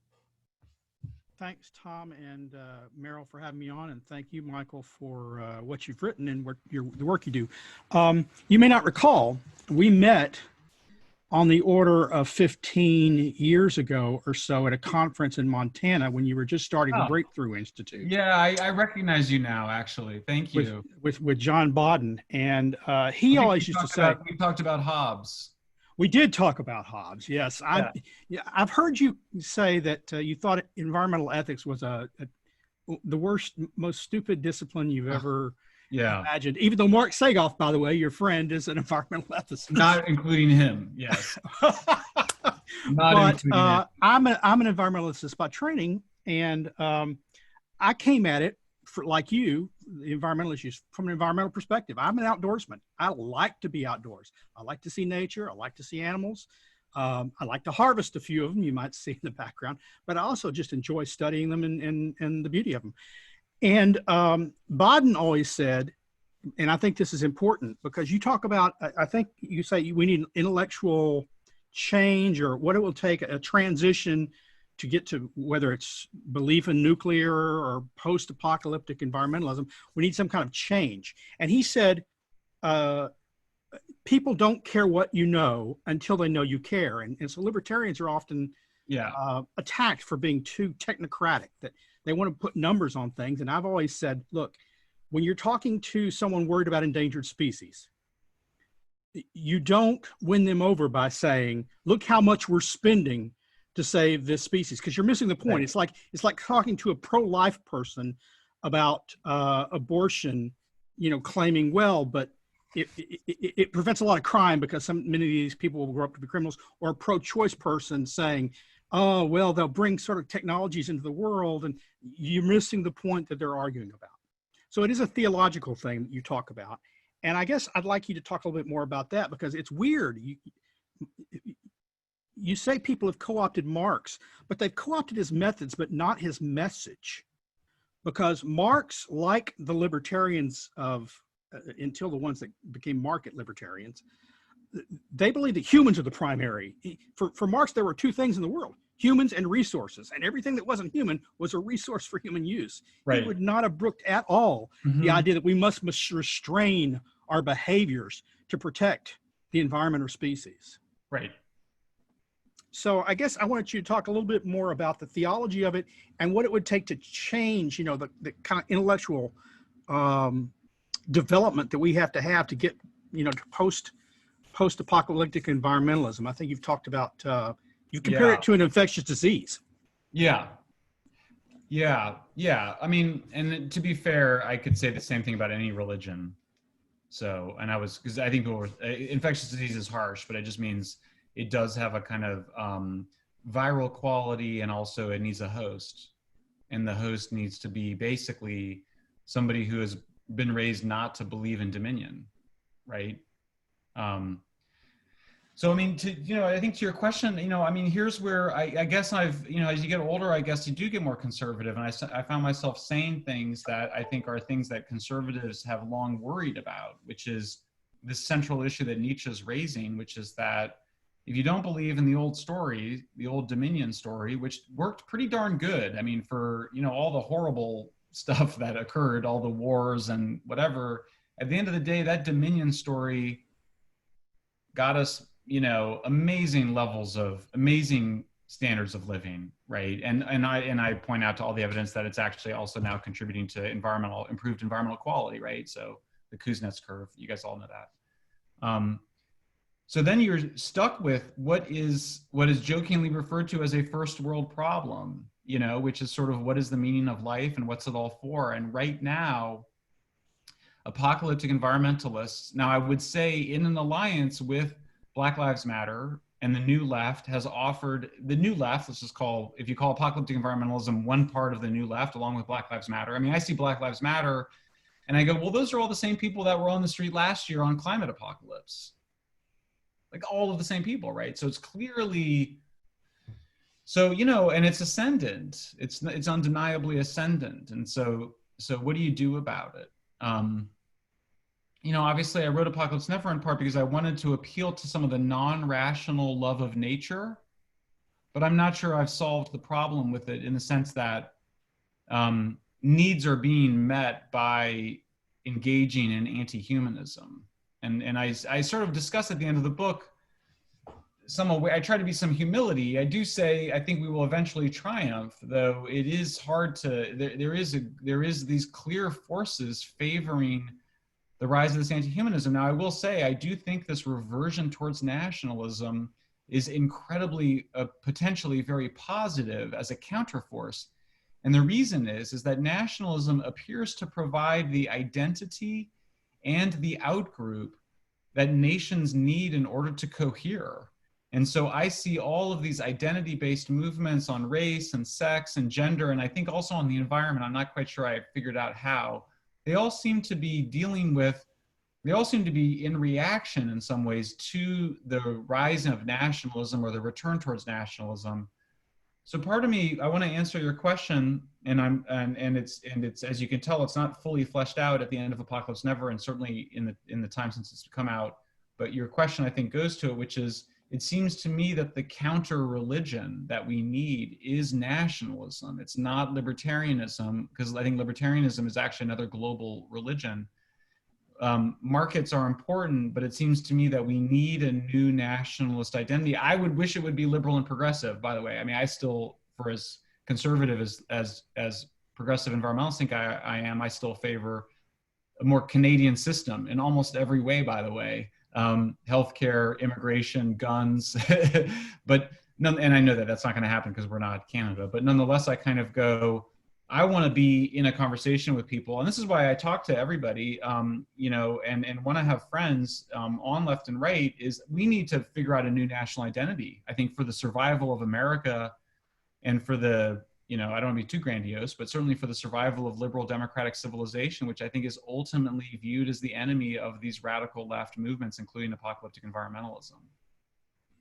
Thanks, Tom and Merrill, for having me on, and thank you, Michael, for what you've written and the work you do. You may not recall, we met on the order of 15 years ago or so at a conference in Montana when you were just starting the Breakthrough Institute. Yeah, I recognize you now, actually. Thank you. With John Bodden. And he always used to say... We talked about Hobbes. We did talk about Hobbes, yes. Yeah. I've heard you say that you thought environmental ethics was the worst, most stupid discipline you've ever imagined. Even though Mark Sagoff, by the way, your friend, is an environmental ethicist. Not including him, yes. But I'm an environmentalist by training, and I came at it, like you, the environmental issues, from an environmental perspective. I'm an outdoorsman. I like to be outdoors. I like to see nature. I like to see animals. I like to harvest a few of them, you might see in the background, but I also just enjoy studying them and the beauty of them. And Bodden always said, and I think this is important, because you talk about, I think you say we need intellectual change, or what it will take, a transition to get to, whether it's belief in nuclear or post-apocalyptic environmentalism, we need some kind of change. And he said, people don't care what you know until they know you care. And so libertarians are often attacked for being too technocratic, that they want to put numbers on things. And I've always said, look, when you're talking to someone worried about endangered species, you don't win them over by saying, look how much we're spending to save this species, because you're missing the point. Right. It's like talking to a pro-life person about abortion, claiming, well, but it prevents a lot of crime because many of these people will grow up to be criminals, or a pro-choice person saying, oh, well, they'll bring sort of technologies into the world, and you're missing the point that they're arguing about. So it is a theological thing that you talk about. And I guess I'd like you to talk a little bit more about that, because it's weird. You say people have co-opted Marx, but they've co-opted his methods, but not his message. Because Marx, like the libertarians until the ones that became market libertarians, they believe that humans are the primary. For Marx, there were two things in the world: humans and resources, and everything that wasn't human was a resource for human use. Right. He would not have brooked at all the idea that we must restrain our behaviors to protect the environment or species. Right. So I guess I wanted you to talk a little bit more about the theology of it and what it would take to change, the kind of intellectual development that we have to get, to post-apocalyptic environmentalism. I think you've talked about, you compare it to an infectious disease. Yeah. I mean, and to be fair, I could say the same thing about any religion. So, because I think infectious disease is harsh, but it just means it does have a kind of viral quality, and also it needs a host. And the host needs to be basically somebody who has been raised not to believe in dominion, right? So, I mean, I think to your question, here's where I guess as you get older, I guess you do get more conservative. And I found myself saying things that I think are things that conservatives have long worried about, which is this central issue that Nietzsche's raising, which is that if you don't believe in the old story, the old dominion story, which worked pretty darn good. I mean, for, all the horrible stuff that occurred, all the wars and whatever, at the end of the day, that dominion story got us, amazing standards of living, right? And I point out to all the evidence that it's actually also now contributing to improved environmental quality, right? So the Kuznets curve, you guys all know that. So then you're stuck with what is jokingly referred to as a first world problem, which is sort of what is the meaning of life and what's it all for? And right now, apocalyptic environmentalists, now I would say in an alliance with Black Lives Matter and the New Left, has offered, the New Left, if you call apocalyptic environmentalism one part of the New Left along with Black Lives Matter. I mean, I see Black Lives Matter and I go, well, those are all the same people that were on the street last year on climate apocalypse. Like all of the same people, right? So it's clearly, and it's ascendant. It's undeniably ascendant. And so what do you do about it? Obviously I wrote Apocalypse Never in part because I wanted to appeal to some of the non-rational love of nature, but I'm not sure I've solved the problem with it in the sense that needs are being met by engaging in anti-humanism. And I sort of discuss at the end of the book, I try to be some humility. I do say, I think we will eventually triumph, though it is hard to, there is these clear forces favoring the rise of this anti-humanism. Now, I will say, I do think this reversion towards nationalism is incredibly, potentially very positive as a counterforce. And the reason is that nationalism appears to provide the identity and the outgroup that nations need in order to cohere. And so I see all of these identity-based movements on race and sex and gender, and I think also on the environment. I'm not quite sure I figured out how. They all seem to be in reaction in some ways to the rise of nationalism or the return towards nationalism. So part of me, I want to answer your question, and it's as you can tell, it's not fully fleshed out at the end of Apocalypse Never, and certainly in the time since it's come out. But your question, I think, goes to it, which is, it seems to me that the counter religion that we need is nationalism. It's not libertarianism, because I think libertarianism is actually another global religion. Markets are important, but it seems to me that we need a new nationalist identity. I would wish it would be liberal and progressive, by the way. I mean, I still, for as conservative as progressive environmentalists think I am, I still favor a more Canadian system in almost every way, by the way. healthcare, immigration, guns. But and I know that that's not going to happen because we're not Canada. But nonetheless, I kind of go, I want to be in a conversation with people, and this is why I talk to everybody, you know, and when I have friends on left and right, is we need to figure out a new national identity. I think for the survival of America, and for the, you know, I don't want to be too grandiose, but certainly for the survival of liberal democratic civilization, which I think is ultimately viewed as the enemy of these radical left movements, including apocalyptic environmentalism.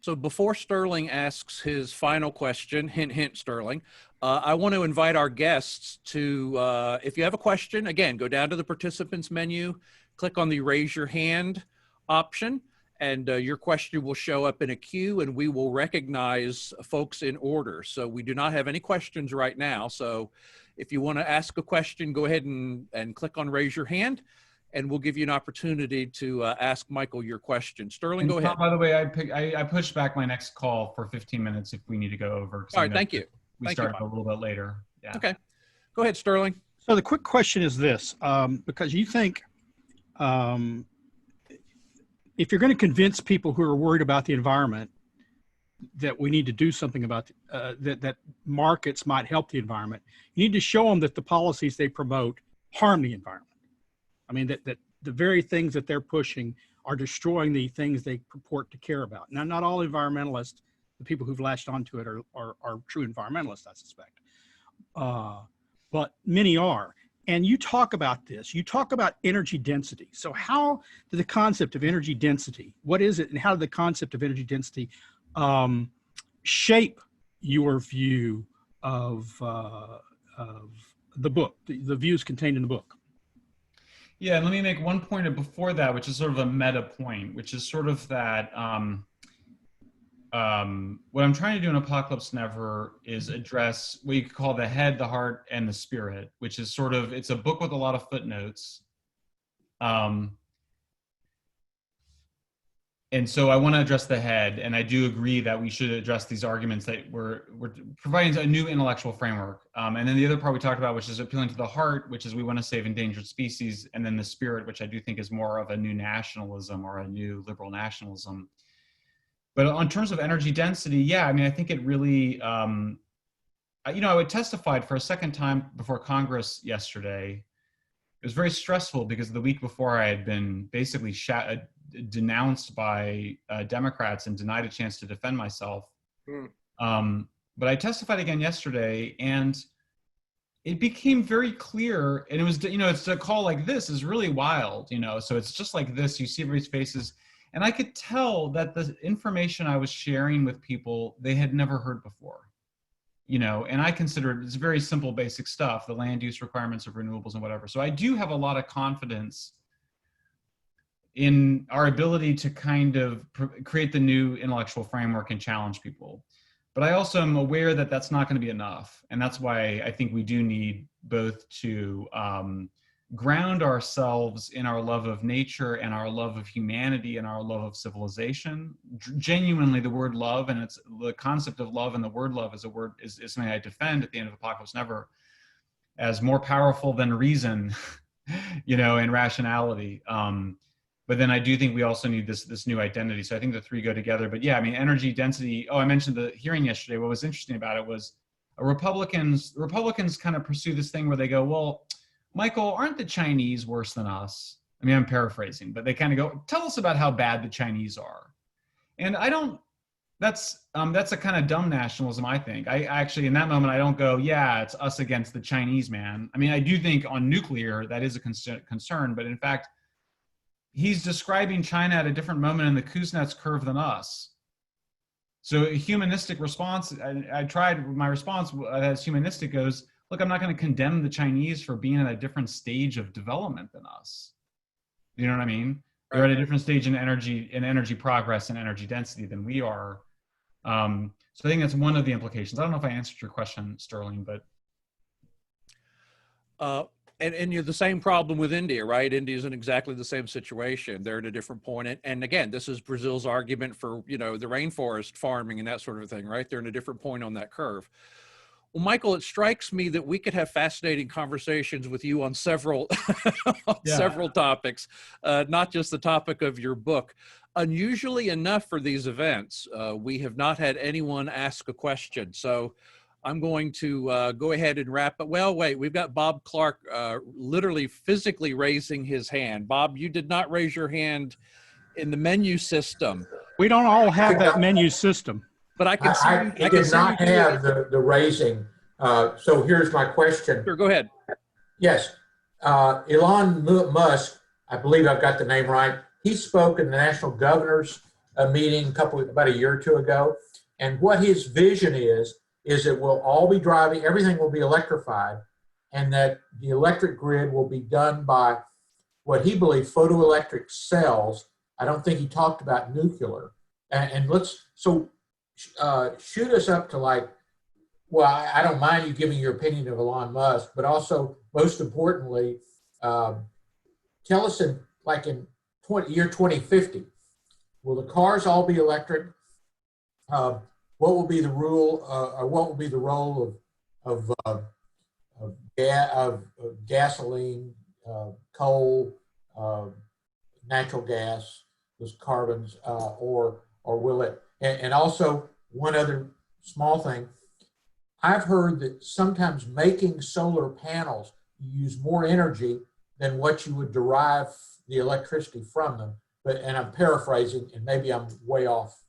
So before Sterling asks his final question, hint, hint, Sterling, I want to invite our guests to, if you have a question, again, go down to the participants menu, click on the raise your hand option, and your question will show up in a queue, and we will recognize folks in order. So we do not have any questions right now. So if you want to ask a question, go ahead and click on raise your hand, and we'll give you an opportunity to ask Michael your question. Sterling, go ahead. By the way, I pushed back my next call for 15 minutes if we need to go over. All right, thank you. We started a little bit later. Yeah. Okay, go ahead, Sterling. So the quick question is this, because you think if you're going to convince people who are worried about the environment that we need to do something about that markets might help the environment, you need to show them that the policies they promote harm the environment. I mean, that the very things that they're pushing are destroying the things they purport to care about. Now, not all environmentalists, the people who've latched onto it are true environmentalists, I suspect. But many are. And you talk about this, you talk about energy density. So how did the concept of energy density, what is it, and how did the concept of energy density shape your view of the book, the views contained in the book? Yeah, and let me make one point before that, which is sort of a meta point, which is sort of that what I'm trying to do in Apocalypse Never is address what you could call the head, the heart, and the spirit, which is sort of, it's a book with a lot of footnotes. And so I want to address the head, and I do agree that we should address these arguments that we're providing a new intellectual framework. And then the other part we talked about, which is appealing to the heart, which is we want to save endangered species, and then the spirit, which I do think is more of a new nationalism or a new liberal nationalism. But on terms of energy density, yeah, I mean, I think it really, you know, I testified for a second time before Congress yesterday. It was very stressful because the week before I had been basically denounced by Democrats and denied a chance to defend myself. But I testified again yesterday, and it became very clear, and it was, you know, it's a call like this is really wild, you know, so it's just like this, you see everybody's faces. And I could tell that the information I was sharing with people, they had never heard before, you know, and I consider it's very simple, basic stuff, the land use requirements of renewables and whatever. So I do have a lot of confidence in our ability to kind of create the new intellectual framework and challenge people. But I also am aware that that's not going to be enough. And that's why I think we do need both to ground ourselves in our love of nature and our love of humanity and our love of civilization. Genuinely, the word love and it's the concept of love and the word love is something I defend at the end of Apocalypse Never as more powerful than reason, you know, and rationality. But then I do think we also need this new identity. So I think the three go together. But yeah, I mean, energy density. Oh, I mentioned the hearing yesterday. What was interesting about it was Republicans kind of pursue this thing where they go, well, Michael, aren't the Chinese worse than us? I mean, I'm paraphrasing, but they kind of go, tell us about how bad the Chinese are. And I don't, that's a kind of dumb nationalism, I think. I actually, in that moment, I don't go, yeah, it's us against the Chinese, man. I mean, I do think on nuclear, that is a concern, but in fact, he's describing China at a different moment in the Kuznets curve than us. So a humanistic response, I tried, my response as humanistic goes, look, I'm not going to condemn the Chinese for being at a different stage of development than us. You know what I mean? Right. They're at a different stage in energy progress and energy density than we are. So I think that's one of the implications. I don't know if I answered your question, Sterling, but. And you're the same problem with India, right? India's in exactly the same situation. They're at a different point. And again, this is Brazil's argument for, you know, the rainforest farming and that sort of thing, right? They're in a different point on that curve. Well, Michael, it strikes me that we could have fascinating conversations with you on several, several topics, not just the topic of your book. Unusually enough for these events, we have not had anyone ask a question. So I'm going to go ahead and wrap up. Well, wait, we've got Bob Clark literally physically raising his hand. Bob, you did not raise your hand in the menu system. We don't all have that menu system. But I can see It did not have the raising. So here's my question. Sure, go ahead. Yes, Elon Musk, I believe I've got the name right. He spoke in the National Governors meeting about a year or two ago. And what his vision is that we'll all be driving, everything will be electrified, and that the electric grid will be done by what he believed photoelectric cells. I don't think he talked about nuclear. And shoot us up to like, well, I don't mind you giving your opinion of Elon Musk, but also, most importantly, tell us in year 2050, will the cars all be electric? What will be the rule, or what will be the role of gasoline, coal, natural gas, those carbons, or will it? And also, one other small thing, I've heard that sometimes making solar panels, you use more energy than what you would derive the electricity from them. And I'm paraphrasing, and maybe I'm way off.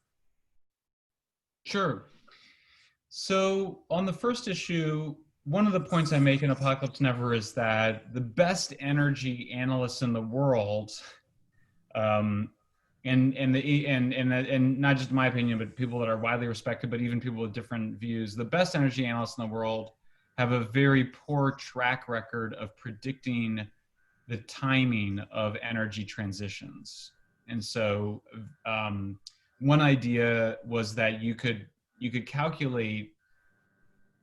Sure. So on the first issue, one of the points I make in Apocalypse Never is that the best energy analysts in the world, and not just my opinion, but people that are widely respected, but even people with different views, the best energy analysts in the world have a very poor track record of predicting the timing of energy transitions. And so one idea was that you could calculate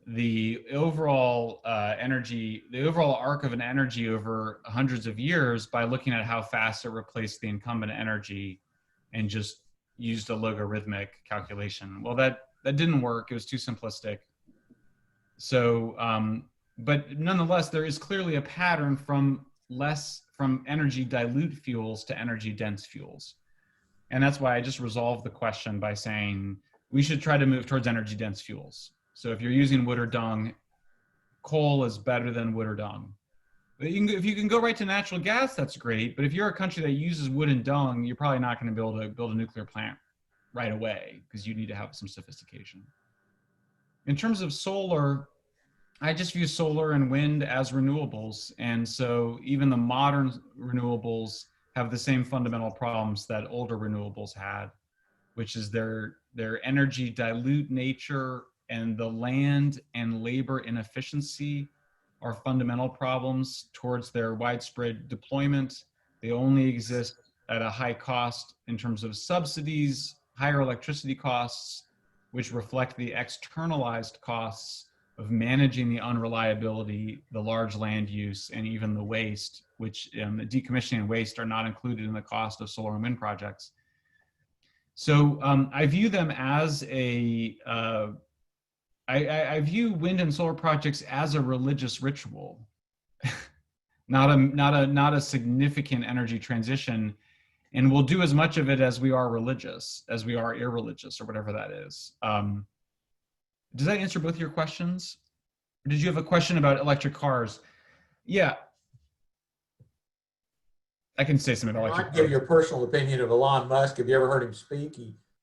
the overall the overall arc of an energy over hundreds of years by looking at how fast it replaced the incumbent energy, and just used a logarithmic calculation. Well, that didn't work. It was too simplistic. So, but nonetheless, there is clearly a pattern from energy dilute fuels to energy dense fuels. And that's why I just resolved the question by saying we should try to move towards energy dense fuels. So if you're using wood or dung, coal is better than wood or dung. If you can go right to natural gas, that's great. But if you're a country that uses wood and dung, you're probably not going to be able to build a nuclear plant right away, because you need to have some sophistication. In terms of solar, I just view solar and wind as renewables. And so even the modern renewables have the same fundamental problems that older renewables had, which is their energy dilute nature, and the land and labor inefficiency are fundamental problems towards their widespread deployment. They only exist at a high cost in terms of subsidies, higher electricity costs, which reflect the externalized costs of managing the unreliability, the large land use, and even the waste, which the decommissioning and waste are not included in the cost of solar and wind projects. So I view them as I view wind and solar projects as a religious ritual, not a significant energy transition, and we'll do as much of it as we are religious, as we are irreligious, or whatever that is. Does that answer both your questions? Or did you have a question about electric cars? Yeah. I can say something about electric cars. Give your personal opinion of Elon Musk. Have you ever heard him speak?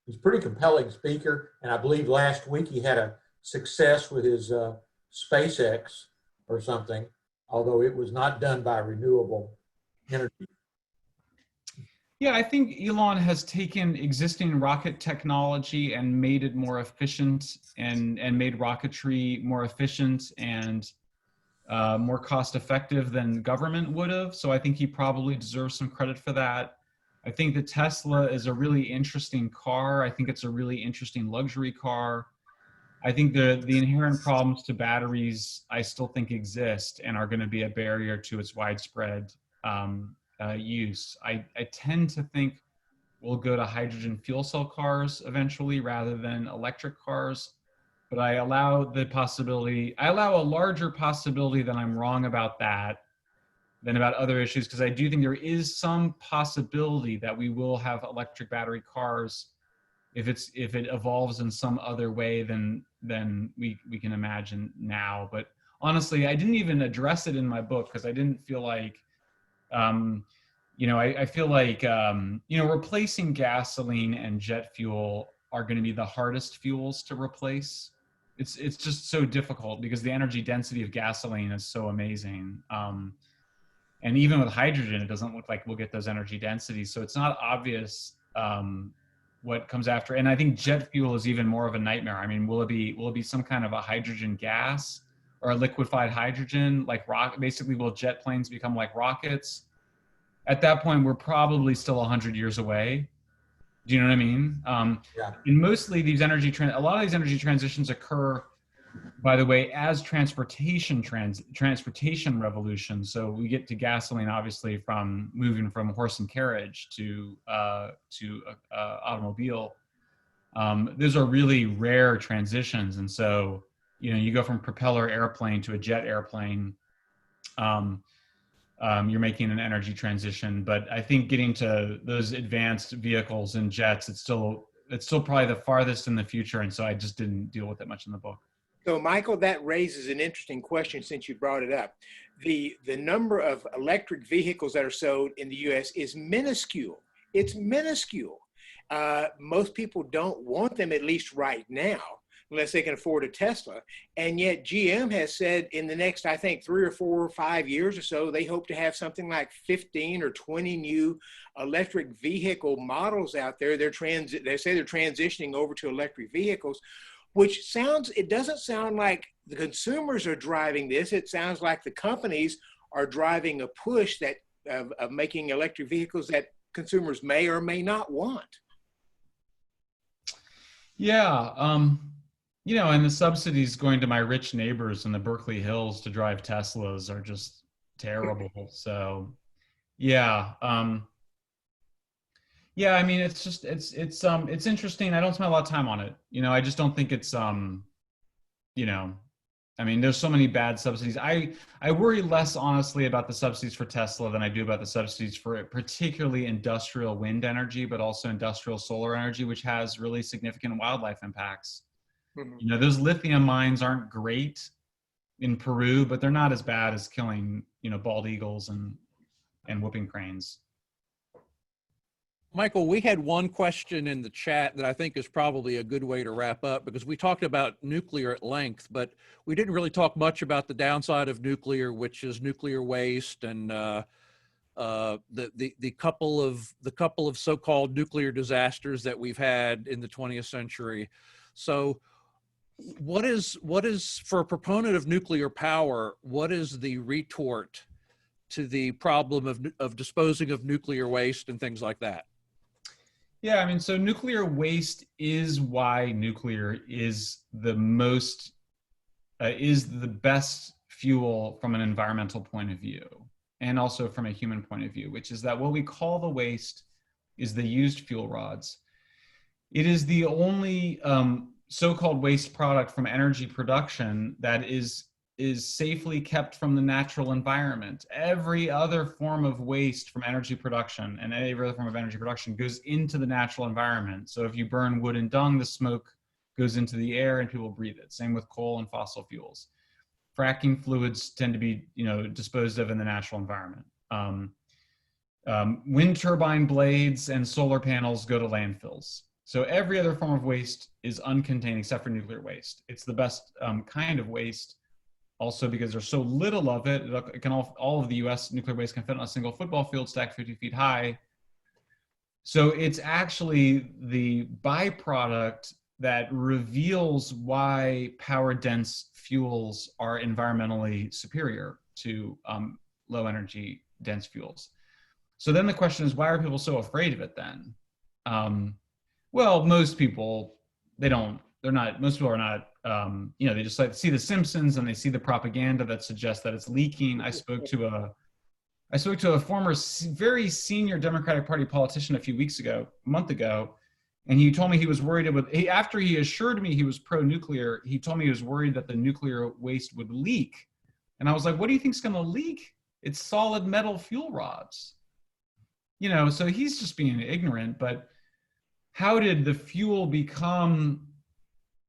He's a pretty compelling speaker, and I believe last week he had a success with his SpaceX or something, although it was not done by renewable energy. Yeah, I think Elon has taken existing rocket technology and made it more efficient, and made rocketry more efficient and more cost effective than government would have. So I think he probably deserves some credit for that. I think the Tesla is a really interesting car. I think it's a really interesting luxury car. I think the inherent problems to batteries, I still think exist and are going to be a barrier to its widespread use. I tend to think we'll go to hydrogen fuel cell cars eventually rather than electric cars, but I allow a larger possibility that I'm wrong about that, than about other issues, because I do think there is some possibility that we will have electric battery cars if it evolves in some other way than we can imagine now. But honestly, I didn't even address it in my book because I didn't feel like, I feel like, replacing gasoline and jet fuel are going to be the hardest fuels to replace. It's just so difficult because the energy density of gasoline is so amazing. And even with hydrogen, it doesn't look like we'll get those energy densities. So it's not obvious what comes after. And I think jet fuel is even more of a nightmare. I mean, will it be some kind of a hydrogen gas or a liquefied hydrogen, like basically will jet planes become like rockets? At that point, we're probably still 100 years away. Do you know what I mean? Yeah. And mostly a lot of these energy transitions occur, by the way, as transportation revolution. So we get to gasoline, obviously, from moving from horse and carriage to automobile. Those are really rare transitions. And so, you go from propeller airplane to a jet airplane. You're making an energy transition, but I think getting to those advanced vehicles and jets, it's still probably the farthest in the future. And so I just didn't deal with it much in the book. So Michael, that raises an interesting question since you brought it up. The number of electric vehicles that are sold in the US is minuscule. It's minuscule. Most people don't want them, at least right now, unless they can afford a Tesla. And yet GM has said in the next, I think, 3 or 4 or 5 years or so, they hope to have something like 15 or 20 new electric vehicle models out there. They say they're transitioning over to electric vehicles, which it doesn't sound like the consumers are driving this. It sounds like the companies are driving a push of making electric vehicles that consumers may or may not want. Yeah. And the subsidies going to my rich neighbors in the Berkeley Hills to drive Teslas are just terrible. So, yeah. Yeah, I mean, it's interesting. I don't spend a lot of time on it. I just don't think it's, I mean, there's so many bad subsidies. I worry less, honestly, about the subsidies for Tesla than I do about the subsidies for particularly industrial wind energy, but also industrial solar energy, which has really significant wildlife impacts. Mm-hmm. Those lithium mines aren't great in Peru, but they're not as bad as killing, bald eagles and whooping cranes. Michael, we had one question in the chat that I think is probably a good way to wrap up, because we talked about nuclear at length, but we didn't really talk much about the downside of nuclear, which is nuclear waste and the couple of so-called nuclear disasters that we've had in the 20th century. So what is for a proponent of nuclear power, what is the retort to the problem of disposing of nuclear waste and things like that? Yeah, I mean, so nuclear waste is why nuclear is the best fuel from an environmental point of view, and also from a human point of view, which is that what we call the waste is the used fuel rods. It is the only so-called waste product from energy production that is safely kept from the natural environment. Every other form of waste from energy production and every other form of energy production goes into the natural environment. So if you burn wood and dung, the smoke goes into the air and people breathe it. Same with coal and fossil fuels. Fracking fluids tend to be, disposed of in the natural environment. Wind turbine blades and solar panels go to landfills. So every other form of waste is uncontained except for nuclear waste. It's the best kind of waste. Also, because there's so little of it, all of the US nuclear waste can fit on a single football field stacked 50 feet high. So it's actually the byproduct that reveals why power-dense fuels are environmentally superior to low energy dense fuels. So then the question is, why are people so afraid of it then? Well, most people, most people are not, they just like see The Simpsons and they see the propaganda that suggests that it's leaking. I spoke to a former very senior Democratic Party politician a month ago, and he told me he was worried after he assured me he was pro-nuclear, he told me he was worried that the nuclear waste would leak. And I was like, what do you think's gonna leak? It's solid metal fuel rods. You know, so he's just being ignorant, but how did the fuel become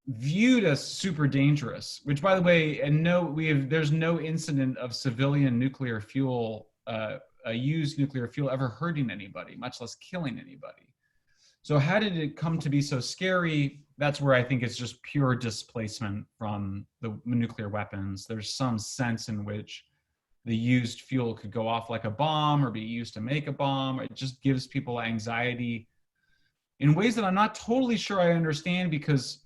viewed as super dangerous? Which, by the way, and there's no incident of civilian nuclear fuel, used nuclear fuel ever hurting anybody, much less killing anybody. So how did it come to be so scary? That's where I think it's just pure displacement from the nuclear weapons. There's some sense in which the used fuel could go off like a bomb or be used to make a bomb. It just gives people anxiety in ways that I'm not totally sure I understand, because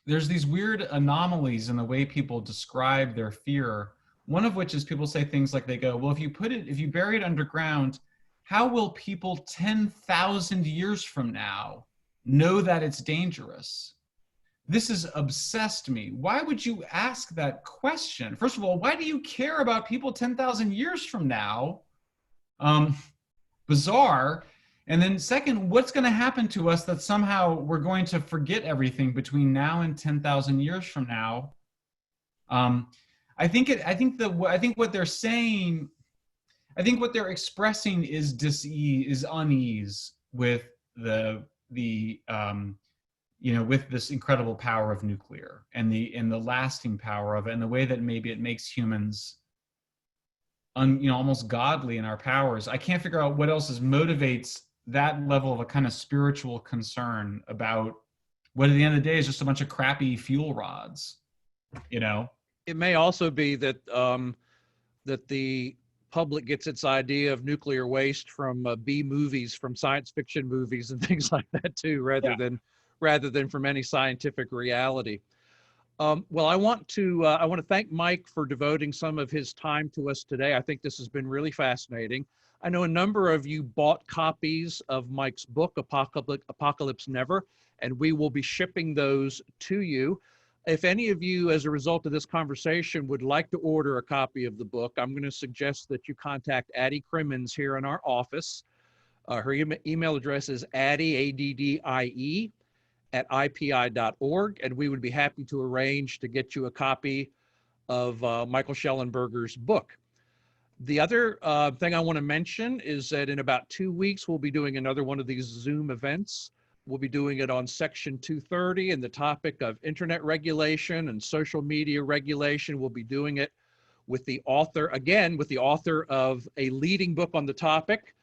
there's these weird anomalies in the way people describe their fear. One of which is people say things like, they go, well, if you bury it underground, how will people 10,000 years from now know that it's dangerous? This has obsessed me. Why would you ask that question? First of all, why do you care about people 10,000 years from now? Bizarre. And then second, what's going to happen to us that somehow we're going to forget everything between now and 10,000 years from now? I think what they're saying, I think what they're expressing is unease with with this incredible power of nuclear and the lasting power of it, and the way that maybe it makes humans almost godly in our powers. I can't figure out what else motivates that level of a kind of spiritual concern about what at the end of the day is just a bunch of crappy fuel rods, you know? It may also be that that the public gets its idea of nuclear waste from B movies, from science fiction movies and things like that too, rather than from any scientific reality. Well, I want to thank Mike for devoting some of his time to us today. I think this has been really fascinating. I know a number of you bought copies of Mike's book, Apocalypse Never, and we will be shipping those to you. If any of you, as a result of this conversation, would like to order a copy of the book, I'm going to suggest that you contact Addie Crimmins here in our office. Her email address is Addie, ADDIE, @ipi.org, and we would be happy to arrange to get you a copy of Michael Shellenberger's book. The other thing I want to mention is that in about 2 weeks, we'll be doing another one of these Zoom events. We'll be doing it on Section 230 and the topic of internet regulation and social media regulation. We'll be doing it with the author of a leading book on the topic,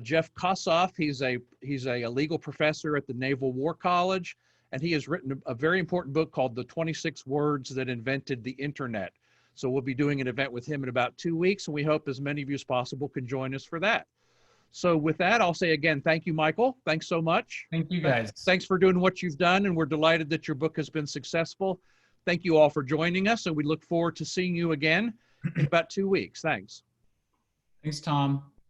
Jeff Kossoff. He's a legal professor at the Naval War College, and he has written a very important book called The 26 Words That Invented the Internet. So we'll be doing an event with him in about 2 weeks, and we hope as many of you as possible can join us for that. So with that, I'll say again, thank you, Michael. Thanks so much. Thank you, guys. Thanks for doing what you've done, and we're delighted that your book has been successful. Thank you all for joining us, and we look forward to seeing you again in about 2 weeks. Thanks. Thanks, Tom.